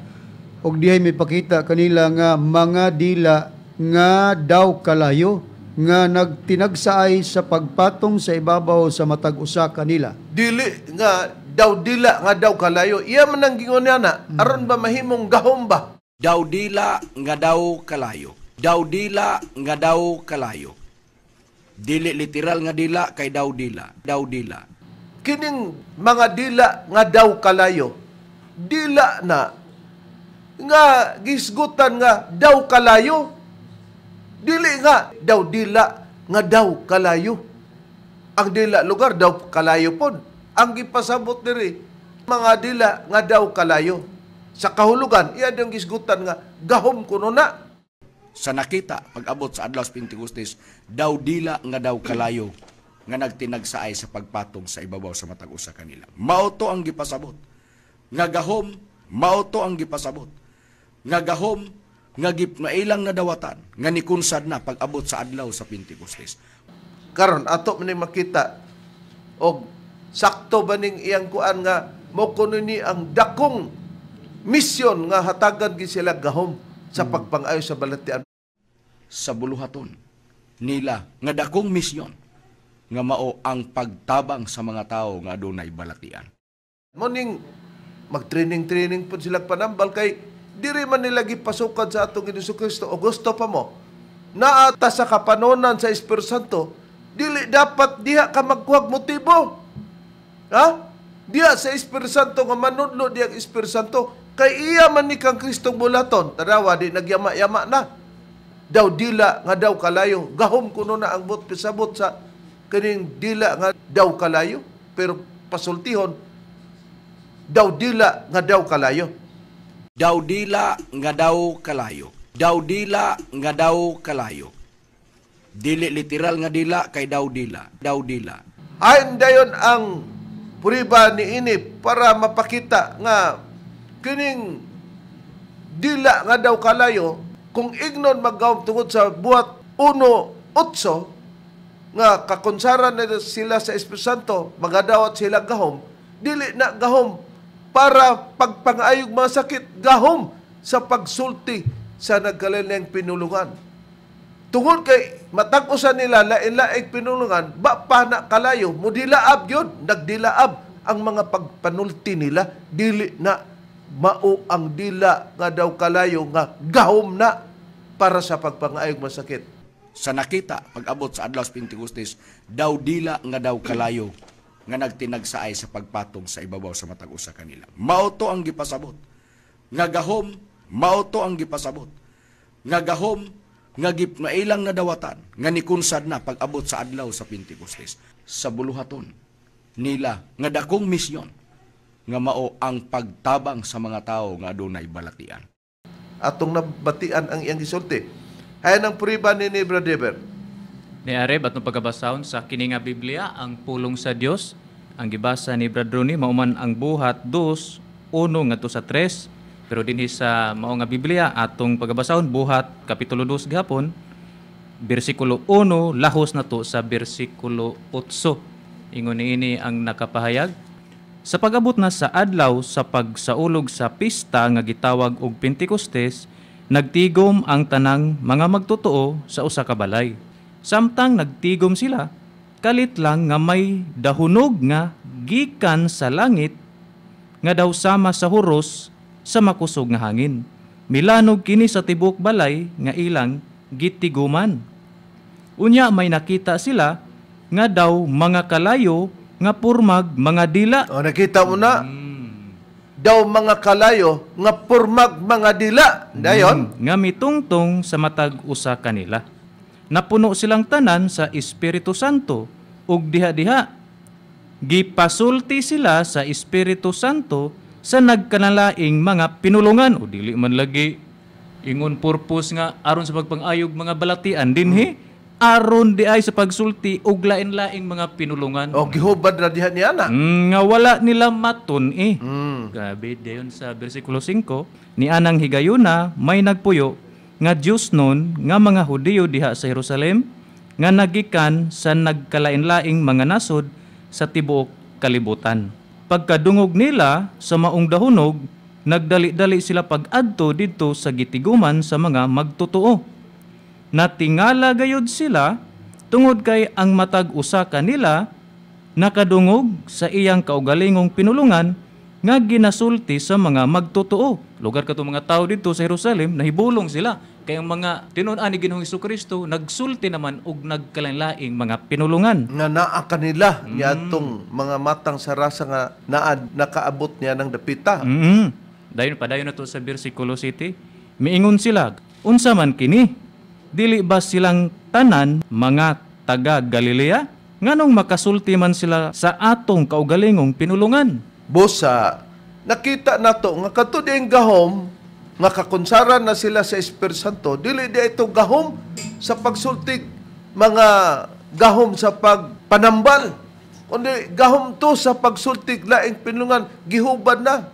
og dihay mipakita kanila nga mga dila nga daw kalayo nga nagtinagsaay sa pagpatong sa ibabaw sa matag usa kanila. Dili nga daw dila nga daw kalayo. Iya man ang gingon niya na, aron ba mahimong gahom ba? Daw dila nga daw kalayo. Daw dila nga daw kalayo. Dili literal nga dila kay daw dila. Daw dila. Kining mga dila nga daw kalayo, dila na nga gisgutan nga daw kalayo, dili nga daw dila nga daw kalayo. Ang dila lugar daw kalayo pod. Ang gipasabot diri mga dila nga daw kalayo. Sa kahulugan, iya yung gisgutan nga gahom kuno na. Sa nakita pag-abot sa adlaw sa Pentecostes, daw dila nga daw kalayo nga nagtinagsaay sa pagpatong sa ibabaw sa matag usa kanila. Mao to ang gipasabot. Nga gahom, mao to ang gipasabot. Nga gahom, nga ilang nga dawatan, nga nikunsad na pag-abot sa adlaw sa Pentecostes. Karon ato man makita og sakto ba ning iyang kuan nga mo kuno ni ang dakong misyon nga hatagan gi sila gahom sa pagpangayo sa balatian. Sa buluhaton nila nga dakong misyon nga mao ang pagtabang sa mga tao nga adunay balatian. Morning mag-training po sila panambal kay diri man nila gipasukan sa atong Ginoong Kristo o gusto pa mo naata sa kapanonan sa Espiritu Santo, dili dapat diha ka magkuhag motibo. Ha? Diha sa Espiritu Santo nga manudlo diha Espiritu Santo kay iya man ni kang Kristong bulaton. Tarawa di nagyama-yama na. Daw dila nga daw kalayo. Gahom kuno na ang bot pisabot sa kaning dila nga daw kalayo. Pero pasultihon, daw dila nga daw kalayo. Daw dila nga daw kalayo. Daw dila nga daw kalayo. Dili literal nga dila kay daw dila. Daw dila. Ayon dayon ang puriba ni ini para mapakita nga kining dila nga daw kalayo kung ignon maggahom tungod sa buhat 1:8 nga kakonsaran na sila sa Espiritu Santo, magadawat sila gahom, dili na gahom para pagpangayog mga sakit, gahom sa pagsulti sa nagkalainlaing pinulungan. Tungod kay matag-usan nila lain-laing pinulungan, ba pa na kalayo, mudilaab yun, nagdilaab ang mga pagpanulti nila dili na mao ang dila nga daw kalayo nga gahom na para sa pagpangaayog masakit. Sa nakita, pag-abot sa adlaw sa Pentecostes, daw dila nga daw kalayo nga nagtinagsaay sa pagpatong sa ibabaw sa matag usa kanila. Mao to ang gipasabot. Nga gahom, mao to ang gipasabot. Nga gahom, nga ilang nga dawatan, nga nikunsad na pag-abot sa adlaw sa Pentecostes. Sa buluhaton nila, nga dakong misyon, nga mao ang pagtabang sa mga tao nga adunay balatian. Atong nabatian ang iyang gisulti. Ayan ang puriba ni Brother Deber. Ni Areb atong pagabasahon sa kini nga Biblia ang pulong sa Dios. Ang gibasa ni Brother Ronnie mauman ang buhat 2:1 ngadto sa 3. Pero dinhi sa mao nga Biblia atong pagabasahon buhat kapitulo 2 gihapon bersikulo 1 lahos na to sa bersikulo 8. Ingon niini ang nakapahayag sa pag-abot na sa adlaw sa pagsaulog sa pista nga gitawag og Pentecostes, nagtigom ang tanang mga magtotoo sa usa ka balay. Samtang nagtigom sila, kalit lang nga may dahunog nga gikan sa langit nga daw sama sa huros sa makusog nga hangin. Milanog kini sa tibuok balay nga ilang gitiguman. Unya may nakita sila nga daw mga kalayo nga purmag mga dila. O, nakita mo na? Daw mga kalayo nga purmag mga dila. Dayon? Nga mitungtong sa matag usa kanila. Napuno silang tanan sa Espiritu Santo ug diha-diha. Gipasulti sila sa Espiritu Santo sa nagkanalaing mga pinulungan. O dili man lagi ingon purpose nga aron sa pagpangayog mga balatian dinhi. Aron di ay sa pagsulti ug lain-laing mga pinulungan. O, gihubad na diha niya na. Nga wala nila matun Grabe, dayon sa versikulo 5, ni anang higayuna may nagpuyo nga Diyos nun nga mga Hudiyo diha sa Jerusalem nga nagikan sa nagkalain-laing mga nasod sa tibuok kalibutan. Pagkadungog nila sa maong dahunog, nagdali-dali sila pag-adto didto sa gitiguman sa mga magtotoo. Natingala gayud sila tungod kay ang matag usa kanila nakadungog sa iyang kaugalingong pinulungan nga ginasulti sa mga magtotoo. Lugar kato mga tao dito sa Jerusalem nahibulong sila kay ang mga tinunan ni Ginoong Hesukristo nagsulti naman og nagkalain-laing mga pinulungan. Nga naa kanila niya itong mga matang sarasa nga nakaabot niya ng dapita. Dayon na to sa bersikulo 7. Miingon sila, unsa man kini? Dili ba silang tanan mga taga Galilea? Nganong makasulti man sila sa atong kaugalingong pinulungan? Busa, nakita nato nga katud yung gahom nga kakonsaran na sila sa Espiritu Santo, dili di ito gahom sa pagsultig mga gahom sa pagpanambal. Kundi gahom to sa pagsultig laing pinulungan, gihubad na.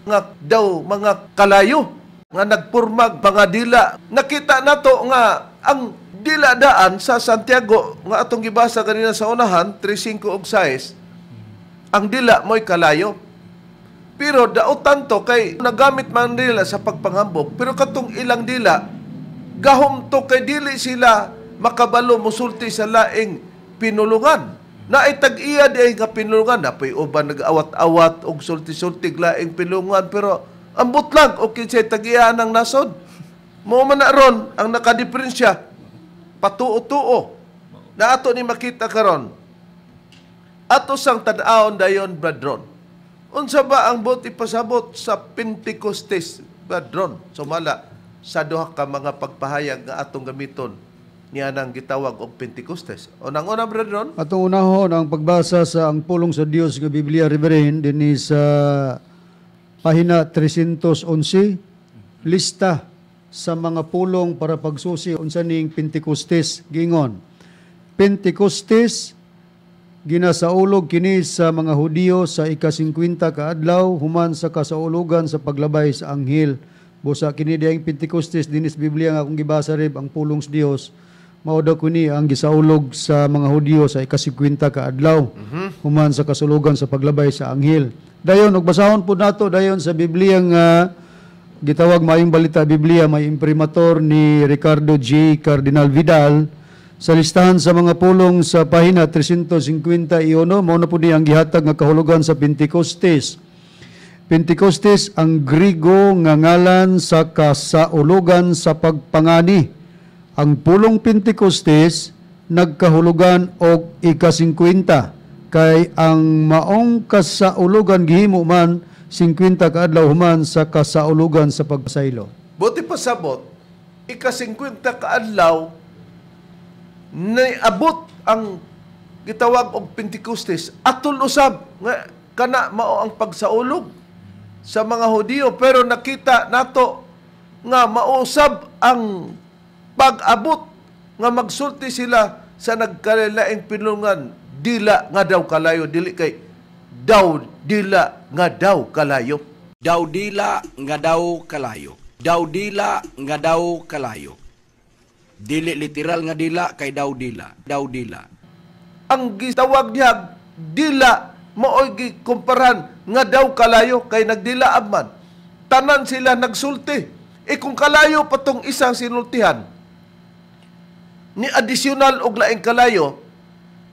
Nga daw mga kalayo nga nagpurmag mga dila. Nakita nato nga ang dila daan sa Santiago nga atong gibasa kanina sa unahan 3:5 ug 6 ang dila mo'y kalayo. Pero dautan to kay nagamit man nila sa pagpanghambog, pero katong ilang dila gahom to kay dili sila makabalo mosulti sa laing pinulungan. Na itag-iya di ay nga pinulungan, napay uban nag-awat-awat og sulti-sulti laing pinulungan, pero ambot lang o kinsay tag-iya ng nasod. Mo man na ron ang nakadiferensya patuo-tuo na ato ni makita karon. Ato sang tan-aon dayon Bradron. Unsa ba ang buti pasabot sa Pentecostes Bradron? Sumala sa duha ka mga pagpahayag nga atong gamiton niya nang gitawag og Pentecostes. Unang-una Bradron, Atong unahon ang pagbasa sa ang pulong sa Dios nga Biblia Reverend dinhi sa pahina 311, lista sa mga pulong para pagsusi unsa ning Pentecostes gingon. Pentecostes ginasaulog kini sa mga Hudiyo sa ika-50 ka adlaw human sa kasaulugan sa paglabay sa anghel. Busa kini diayng Pentecostes dinis Biblia nga akong gibasa rib ang pulong sa Dios. Mao daw kini ang gisaulog sa mga Hudiyo sa ika-50 ka adlaw human sa kasulugan sa paglabay sa anghel. Dayon og basahon pud nato dayon sa Biblia nga gitawag Maayong Balita Biblia, may imprimatur ni Ricardo J. Cardinal Vidal Sa listahan sa mga pulong sa pahina 351, mao na po ni ang gihatag nga kahulugan sa Pentecostes. Pentecostes ang Grigo nga ngalan sa kasaulugan sa pagpangani. Ang pulong Pentecostes nagkahulugan og ika-50 kay ang maong kasaulugan gihimo man 50 kaadlaw human sa kasaulugan sa pagpasaylo. Buti pasabot, ika-50 kaadlaw naabot ang gitawag og Pentecostes atol usab nga kana mao ang pagsaulog sa mga Hudiyo, pero nakita nato nga mausab ang pag-abot nga magsulti sila sa nagkalaing pinulungan, dila nga daw kalayo, dili kay daw dila nga daw kalayo. Daw dila nga daw kalayo. Daw dila nga daw kalayo. Dili literal nga dila kay daw dila. Daw dila. Ang gitawag niya dila maoy gikumparan nga daw kalayo kay nagdila man. Tanan sila nagsulti. Kung kalayo patong isang sinultihan, ni additional og laing kalayo,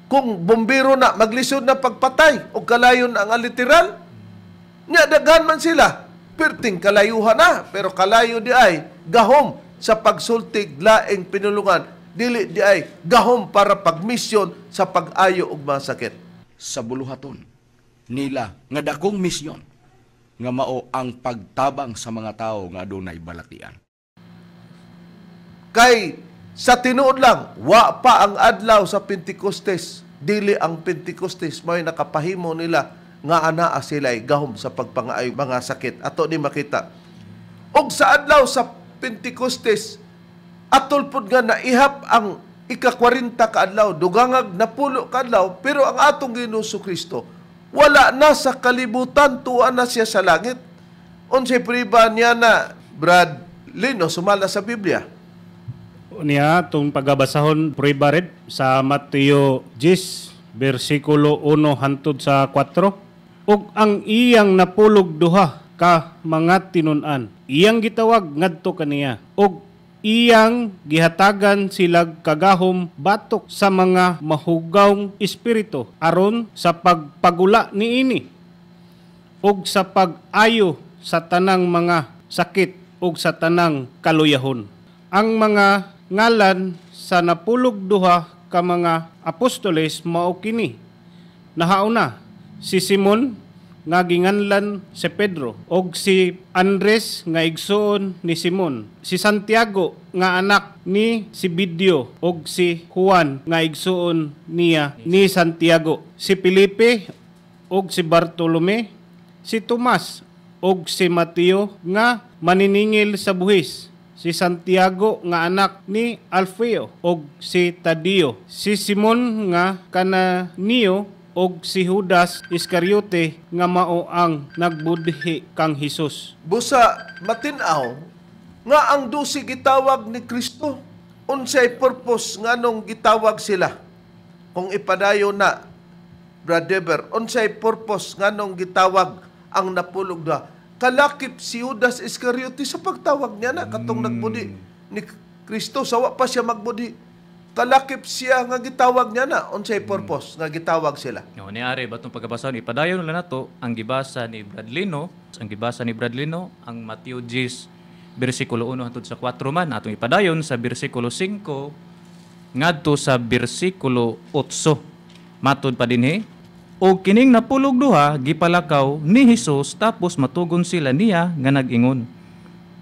kung bombero na maglisod na pagpatay og kalayo na ang literal, nya daghan man sila. Perting kalayuhan na, pero kalayo di ay gahom sa pagsultig laing pinulungan, dili di ay gahom para pagmisyon sa pag-ayo og mga sakit. Sa buluhaton nila nga dakong misyon nga mao ang pagtabang sa mga tao nga adunay balatian. Kay sa tinuod lang, wa pa ang adlaw sa Pentecostes, dili ang Pentecostes may nakapahimo nila nga anaa sila gahom sa pagpangaay mga sakit. Ato ni makita. Og sa adlaw sa Pentecostes, atol pud nga naihap ang ika-40 kaadlaw, dugangag na pulo kaadlaw, pero ang atong Ginoong Kristo wala na sa kalibutan, tuwa na siya sa langit. Unsay priba niya na Brad Lino sumala sa Biblia. Niya itong pagabasahon pruiba red sa Mateo 10, versikulo 1 hantod sa 4. Ug ang iyang napulog duha ka mga tinun-an, iyang gitawag ngadto kaniya. Ug iyang gihatagan silag kagahom batok sa mga mahugawng espiritu aron sa pagpagula niini ug sa pag-ayo sa tanang mga sakit ug sa tanang kaluyahon. Ang mga ngalan sa napulog duha ka mga apostoles mao kini: nahauna si Simon nga ginganlan si Pedro, og si Andres nga igsoon ni Simon, si Santiago nga anak ni Zebedeo, og si Juan nga igsoon niya ni Santiago, si Felipe og si Bartolome, si Tomas og si Mateo nga maniningil sa buhis, si Santiago nga anak ni Alfeo og si Tadeo, si Simon nga Kananeo og si Judas Iscariote nga mao ang nagbudhi kang Hesus. Busa matinaw nga ang 12 gitawag ni Kristo, unsay purpose nganong gitawag sila? Kung ipadayo na, Brad Deber, unsay purpose nganong gitawag ang napulog na? Kalakip si Judas Iscariote sa pagtawag niya na katong nagbudi ni Kristo, sawa pa siya magbudi. Kalakip siya nga gitawag niya na, unsay purpose nga gitawag sila. No, niari batong pagkabasahon ipadayon nila nato ang gibasa ni Brad Lino, ang Mateo 10 bersikulo 1 hangtod sa 4 man atong ipadayon sa bersikulo 5 ngadto sa bersikulo 8. Matud pa dinhi, o kining napulog duha gipalakaw ni Hesus tapos matugon sila niya nga nag-ingon,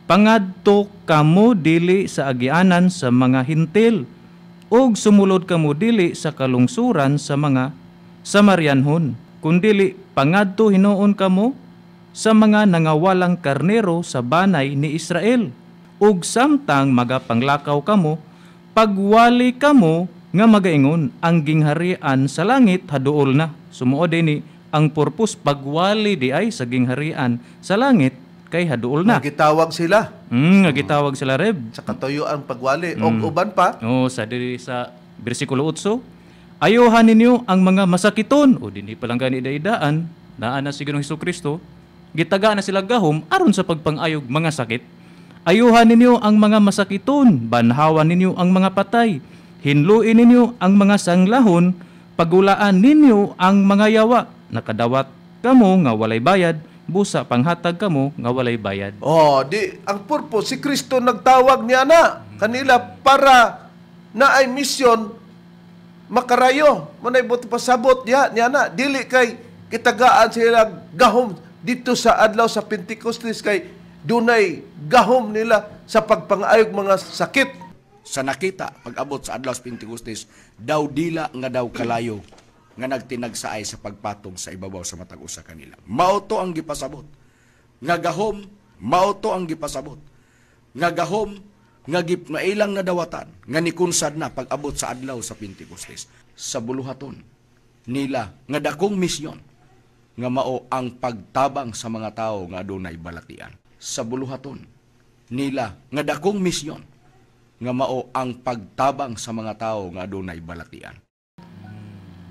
pangadto kamo dili sa agianan sa mga hintil, ug sumulod kamo dili sa kalungsuran sa mga Samarianhon, kundili pangadto hinuon kamo sa mga nangawalang karnero sa banay ni Israel, ug samtang magapanglakaw kamo, pagwali kamo nga magaingon, ang gingharian sa langit haduol na. Sumuod ni ang purpose pagwali di ay sa gingharian sa langit kay haduol na. Nagitawag sila. Nagitawag sila Reb. Sa katuyuan pagwali. O uban pa. Sa diri sa bersikulo 8, ayuhan ninyo ang mga masakiton. O dinhi pa lang gani daidaan, naan na si Ginoong Hesukristo, gitaga na sila gahom aron sa pagpangayog mga sakit. Ayuhan ninyo ang mga masakiton, banhawan ninyo ang mga patay, hinluin ninyo ang mga sanglahon, pagulaan ninyo ang mga yawa, nakadawat kamo nga walay bayad, busa panghatag kamo nga walay bayad. Oh, di ang purpose si Kristo nagtawag niya na kanila para na ay misyon makarayo. Manay buti pasabot niya na dili kay kitagaan sila gahom dito sa adlaw sa Pentecostes kay dunay gahom nila sa pagpangayog mga sakit. Sa nakita, pag-abot sa adlaw sa Pentecostes, daw dila nga daw kalayo nga nagtinagsaay sa pagpatong sa ibabaw sa matag usa kanila. Mauto ang gipasabot. Nga gahom, mauto ang gipasabot. Nga gahom, nga gipnailang nga dawatan, nga nikunsad na pag-abot sa adlaw sa Pentecostes. Sa buluhaton nila, nga dakong misyon, nga mao ang pagtabang sa mga tao nga adunay balatian. Sa buluhaton nila, nga dakong misyon, nga mao ang pagtabang sa mga tao nga adunay balatian.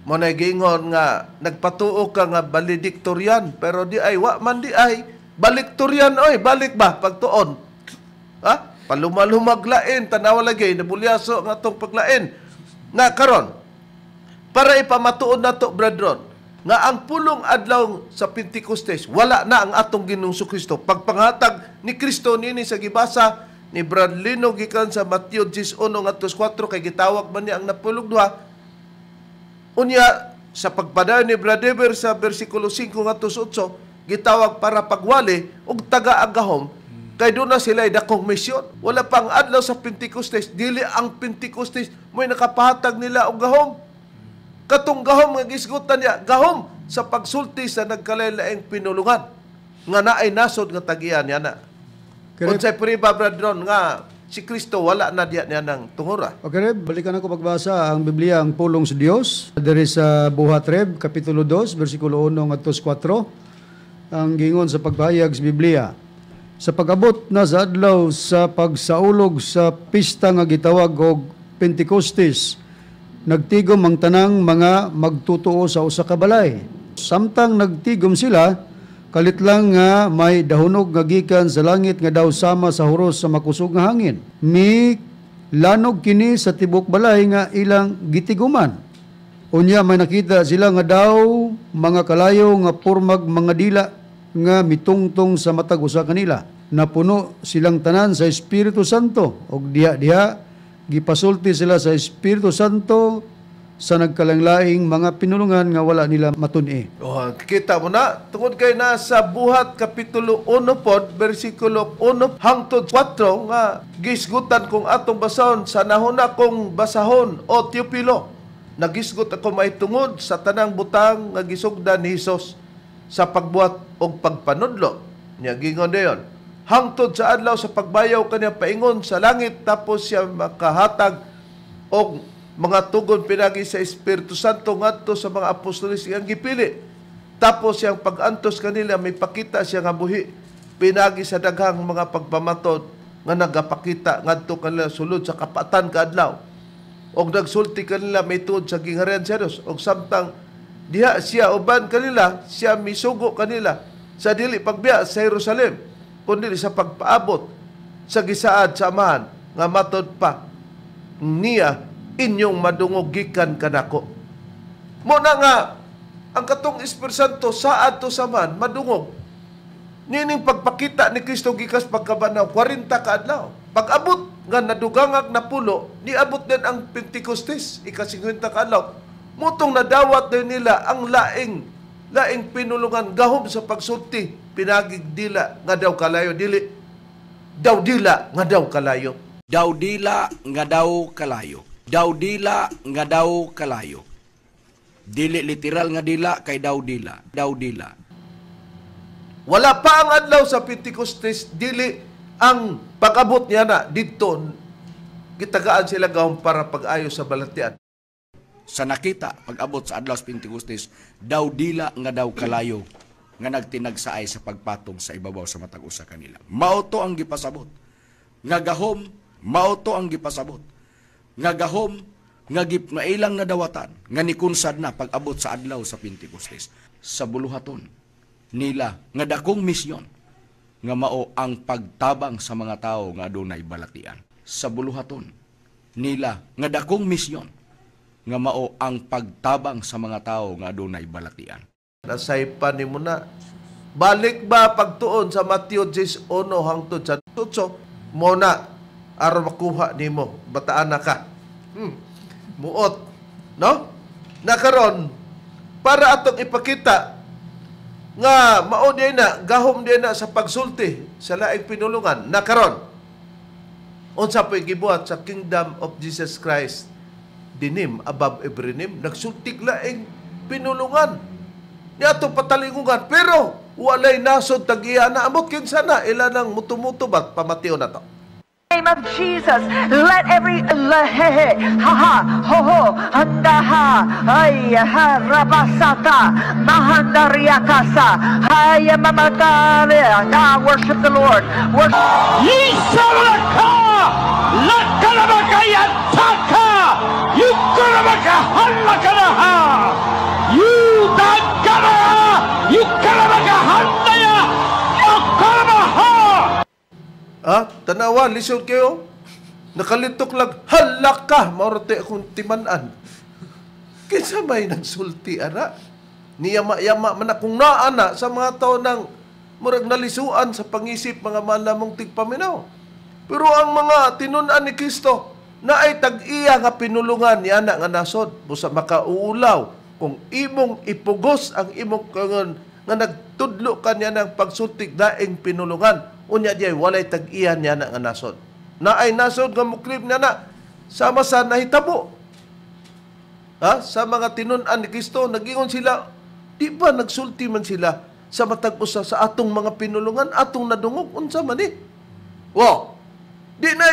Mo na gingon nga nagpatuo ka nga valedictorian pero di ay wa man di ay baliktorian oy balik ba pagtuon. Ha? Palumalumaglain tanawa lagi nabulyaso nga tong paglain. Nga karon para ipamatuon nato brethren nga ang pulong adlaw sa Pentecostes wala na ang atong Ginoong Kristo. Pagpanghatag ni Kristo nini sa gibasa ni Brad Lino gikan sa Mateo 11:1 ngadto 4 kay gitawag man niya ang napulog duha. Unya sa pagpadayon ni Brad Eber sa bersikulo 5 ngadto 8 gitawag para pagwali ug taga-agahom kay doon na sila dakong misyon. Wala pang adlaw sa Pentecostes dili ang Pentecostes mo'y nakapahatag nila og gahom. Katong gahom nga gisgutan niya gahom sa pagsulti sa nagkalain-laing pinulungan nga naay nasod nga tagian niya na. Unsay priba brethren nga si Kristo wala na diya niya ng tungura. Okay, Reb, balikan ako pagbasa ang Biblia, ang pulong sa Dios. Diri sa Buhat, Reb, Kapitulo 2, versikulo 1 ngadto 4, ang gingon sa pagpahayag sa Biblia. Sa pag-abot na sa adlaw sa pagsaulog sa pista nga gitawag og Pentecostes, nagtigom ang tanang mga magtutuo sa usa ka balay. Samtang nagtigom sila, kalit lang nga may dahunog nga gikan sa langit nga daw sama sa huros sa makusog nga hangin. Mi lanog kini sa tibok balay nga ilang gitiguman. Unya may nakita sila nga daw mga kalayo nga pormag mga dila nga mitungtong sa matag usa kanila. Napuno silang tanan sa Espiritu Santo og diha gipasulti sila sa Espiritu Santo sa nagkalanglaing mga pinulungan nga wala nila matun-i. Oh, kita mo na, tungod kay nasa Buhat Kapitulo 1 pod, versikulo 1 hangtod 4 nga gisgutan kong atong basahon sa nahuna kong basahon o Teopilo. Nagisgot ako maitungod sa tanang butang nga gisugdan ni Hesus sa pagbuhat og pagpanudlo. Nya gingon dayon, hangtod sa adlaw sa pagbayaw kaniya paingon sa langit tapos siya makahatag og mga tugon pinagi sa Espiritu Santo ngadto sa mga apostoles iyang gipili. Tapos siyang pag-antos kanila may pakita siya nga buhi pinagi sa daghang mga pagpamatod nga nagapakita ngadto kanila sulod sa kapatan kaadlaw. Og nagsulti kanila may tuod sa gingharian sa Dios og samtang diha siya uban kanila siya misugo kanila sa dili pagbiya sa Jerusalem kundi sa pagpaabot sa gisaad sa amahan nga matod pa niya inyong madungog gikan kanako. Mo na nga ang katong Espiritu Santo saad to saman madungog. Nining pagpakita ni Kristo gikas pagkabanaw 40 ka adlaw. Pag-abot nga nadugangag na pulo, niabot din ang Pentecostes ika-50 ka adlaw. Mutong nadawat din nila ang laing pinulungan gahom sa pagsulti pinagig dila nga daw kalayo dili daw dila nga daw kalayo. Daw dila nga daw kalayo. Daw dila nga daw kalayo. Dili literal nga dila kay daw dila. Daw dila. Wala pa ang adlaw sa Pentecostes dili ang pag-abot niya na dito gitagaan sila gahom para pag-ayo sa balatian. Sa nakita pag-abot sa adlaw sa Pentecostes, daw dila nga daw kalayo nga nagtinagsaay sa pagpatong sa ibabaw sa matag usa kanila. Mao to ang gipasabot. Nga gahom, mao to ang gipasabot. Nga gahom, nga gipnailang na dawatan, nga nikunsad na pag-abot sa adlaw sa Pentecostes. Sa buluhaton nila, nga dakong misyon, nga mao ang pagtabang sa mga tao nga adunay balatian. Sa buluhaton nila nga dakong misyon nga mao ang pagtabang sa mga tao nga adunay balatian. Nasaypan ni mo na. Balik ba pagtuon sa Matthew 11 hangtod sa 8 mo na aron makuha nimo bataan na ka. Muot, no? Nakaron para atong ipakita nga mao diay na gahom diay na sa pagsulti sa laing pinulungan. Nakaron unsa po'y gibuhat sa Kingdom of Jesus Christ dinim above every name, nagsultik laing pinulungan niya itong patalingungan, pero walay nasod tag-iya na amot kinsa na ilanang mutumutubag pamatiyo na to. Name of Jesus, let every lehe ha ha ho ho handa ha ay ha rabasata mahandariakasa hay mamatare na worship the Lord. Yisaraka lakalabakaya taka yukarabaka halakanaha yudakara yukarabaka handaya yukaramaha. Tanawa, lisod kayo. Nakalitok lang, halak ka, maurate akong timanan. Kinsa may nagsulti, ana? Niyama-yama man akong naana sa mga tao ng murag nalisuan sa pangisip mga malamong tigpaminaw. Pero ang mga tinunan ni Kristo na ay tag-iya nga pinulungan niya na nga nasod, busa makauulaw kung imong ipugos ang imong kangon nga nagtudlo ka niya ng pagsultik daing pinulungan. Unya diay walay tag-iyan niya na nga nasod. Na ay nasod nga mukrib niya na sama sa nahitabo. Sa mga tinunan ni Kristo, nagingon sila, di ba nagsulti man sila sa matag usa sa atong mga pinulungan, atong nadungog, unsa man eh. Wow! Di na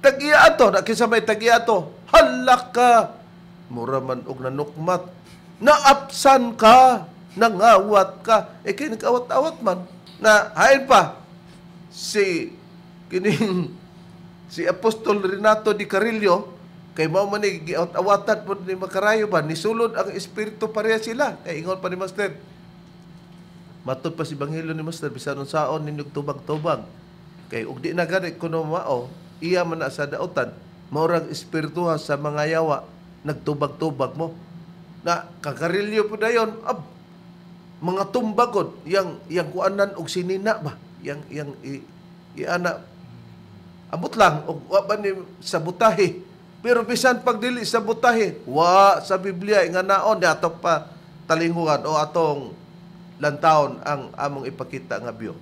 tag-iya ato, na kinsa may tag-iya ato, halak ka, mura man og nanukmat, naapsan ka, nangawat ka, kaya nag-awat-awat man, na hain pa, si Apostol Renato Di Carillo kay mao man ni giawat-awatan po ni Makarayo ba nisulod ang espiritu pareha sila kay ingon pa ni Master matud pa si Banghelo ni Master bisan unsaon ninyog tubag-tubag kay ug di na gani kuno mao iya man na sa daotan maurang espiritu sa mga yawa nagtubag-tubag mo na kakarilyo po dayon mga tumbagod yang kuanan og sinina ba yang anak abot lang og wa ba ni sa butahe pero bisan pagdili sa butahe wa sa Biblia nga naon ato pa talinguhan o atong lantawon ang among ipakita nga biyo.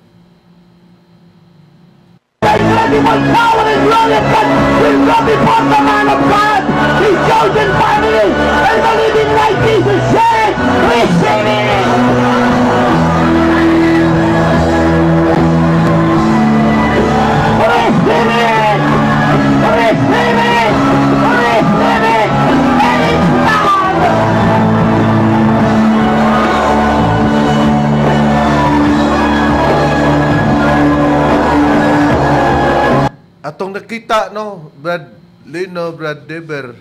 Atong nakita no Brad Lino, Brad Deber,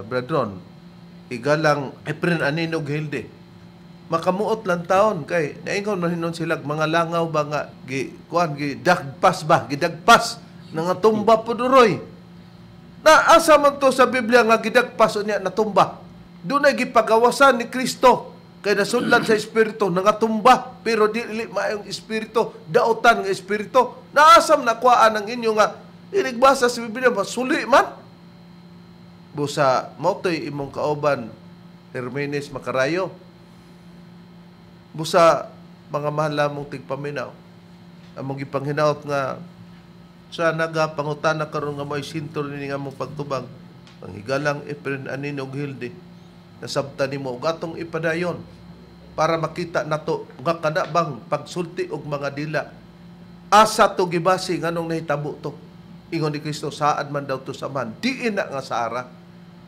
Brad Ron igalang Efren Aninog Hilde makamuot lang taon kay naingon man hinon sila mga langaw ba nga gidagpas nga tumba puduroy na asa man to sa Biblia nga gidagpas unya natumba dunay gipagawasan ni Kristo kay nasudlan sa espiritu nga tumba pero dili maayong espiritu daotan nga espiritu naasam nakuhaan ang inyo nga inigbasa sa Biblia masuli man busa motoy imong kauban Hermenes Makarayo busa mga mahalamong tigpaminaw among gipanghinaot nga sa nagapangutana karon nga may sintor ni nga mong pagtubag ang higalang Efren Aninog Hilde nasabtan nimo og atong ipadayon para makita nato nga kana bang pagsulti og mga dila asa to gibasi nganong nahitabo to ingon ni Kristo saad man daw to sa man diin na nga sara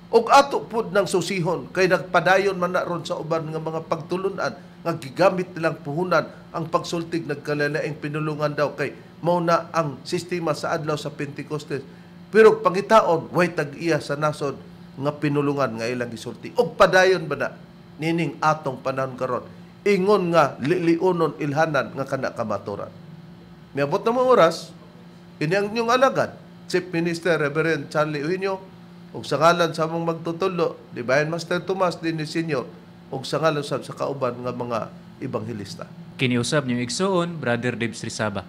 og ato pud ng susihon kay nagpadayon man na ron sa uban nga mga pagtulunan nga gigamit nilang puhunan ang pagsultig nagkalalaing pinulungan daw kay mao na ang sistema sa adlaw sa Pentecostes pero pangitaon way tag-iya sa nasod nga pinulungan nga ilang gisulti og padayon ba na nining atong panahon karon ingon nga lilionon ilhanan nga kana kamaturan miabot na mga oras ini ang inyong alagad Chief Minister Reverend Charlie Eugenio ug sa ngalan sa among magtutulo, di bayan Master Tomas din ni Senior, ug sa ngalan sa kauban nga mga ibanghilista. Kiniusab niyo igsuon, Brother Dave Srisaba.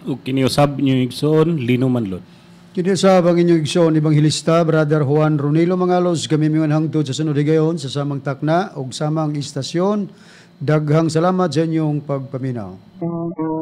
Ug kiniusab niyo igsoon Lino Manlod. Kinisab ang inyong igsoon Ibanghilista, Brother Juan Ronilo Mangalos, gamimingon hangtod sa sunod higayon sa samang takna ug samang istasyon. Daghang salamat sa inyong pagpaminaw. Thank you.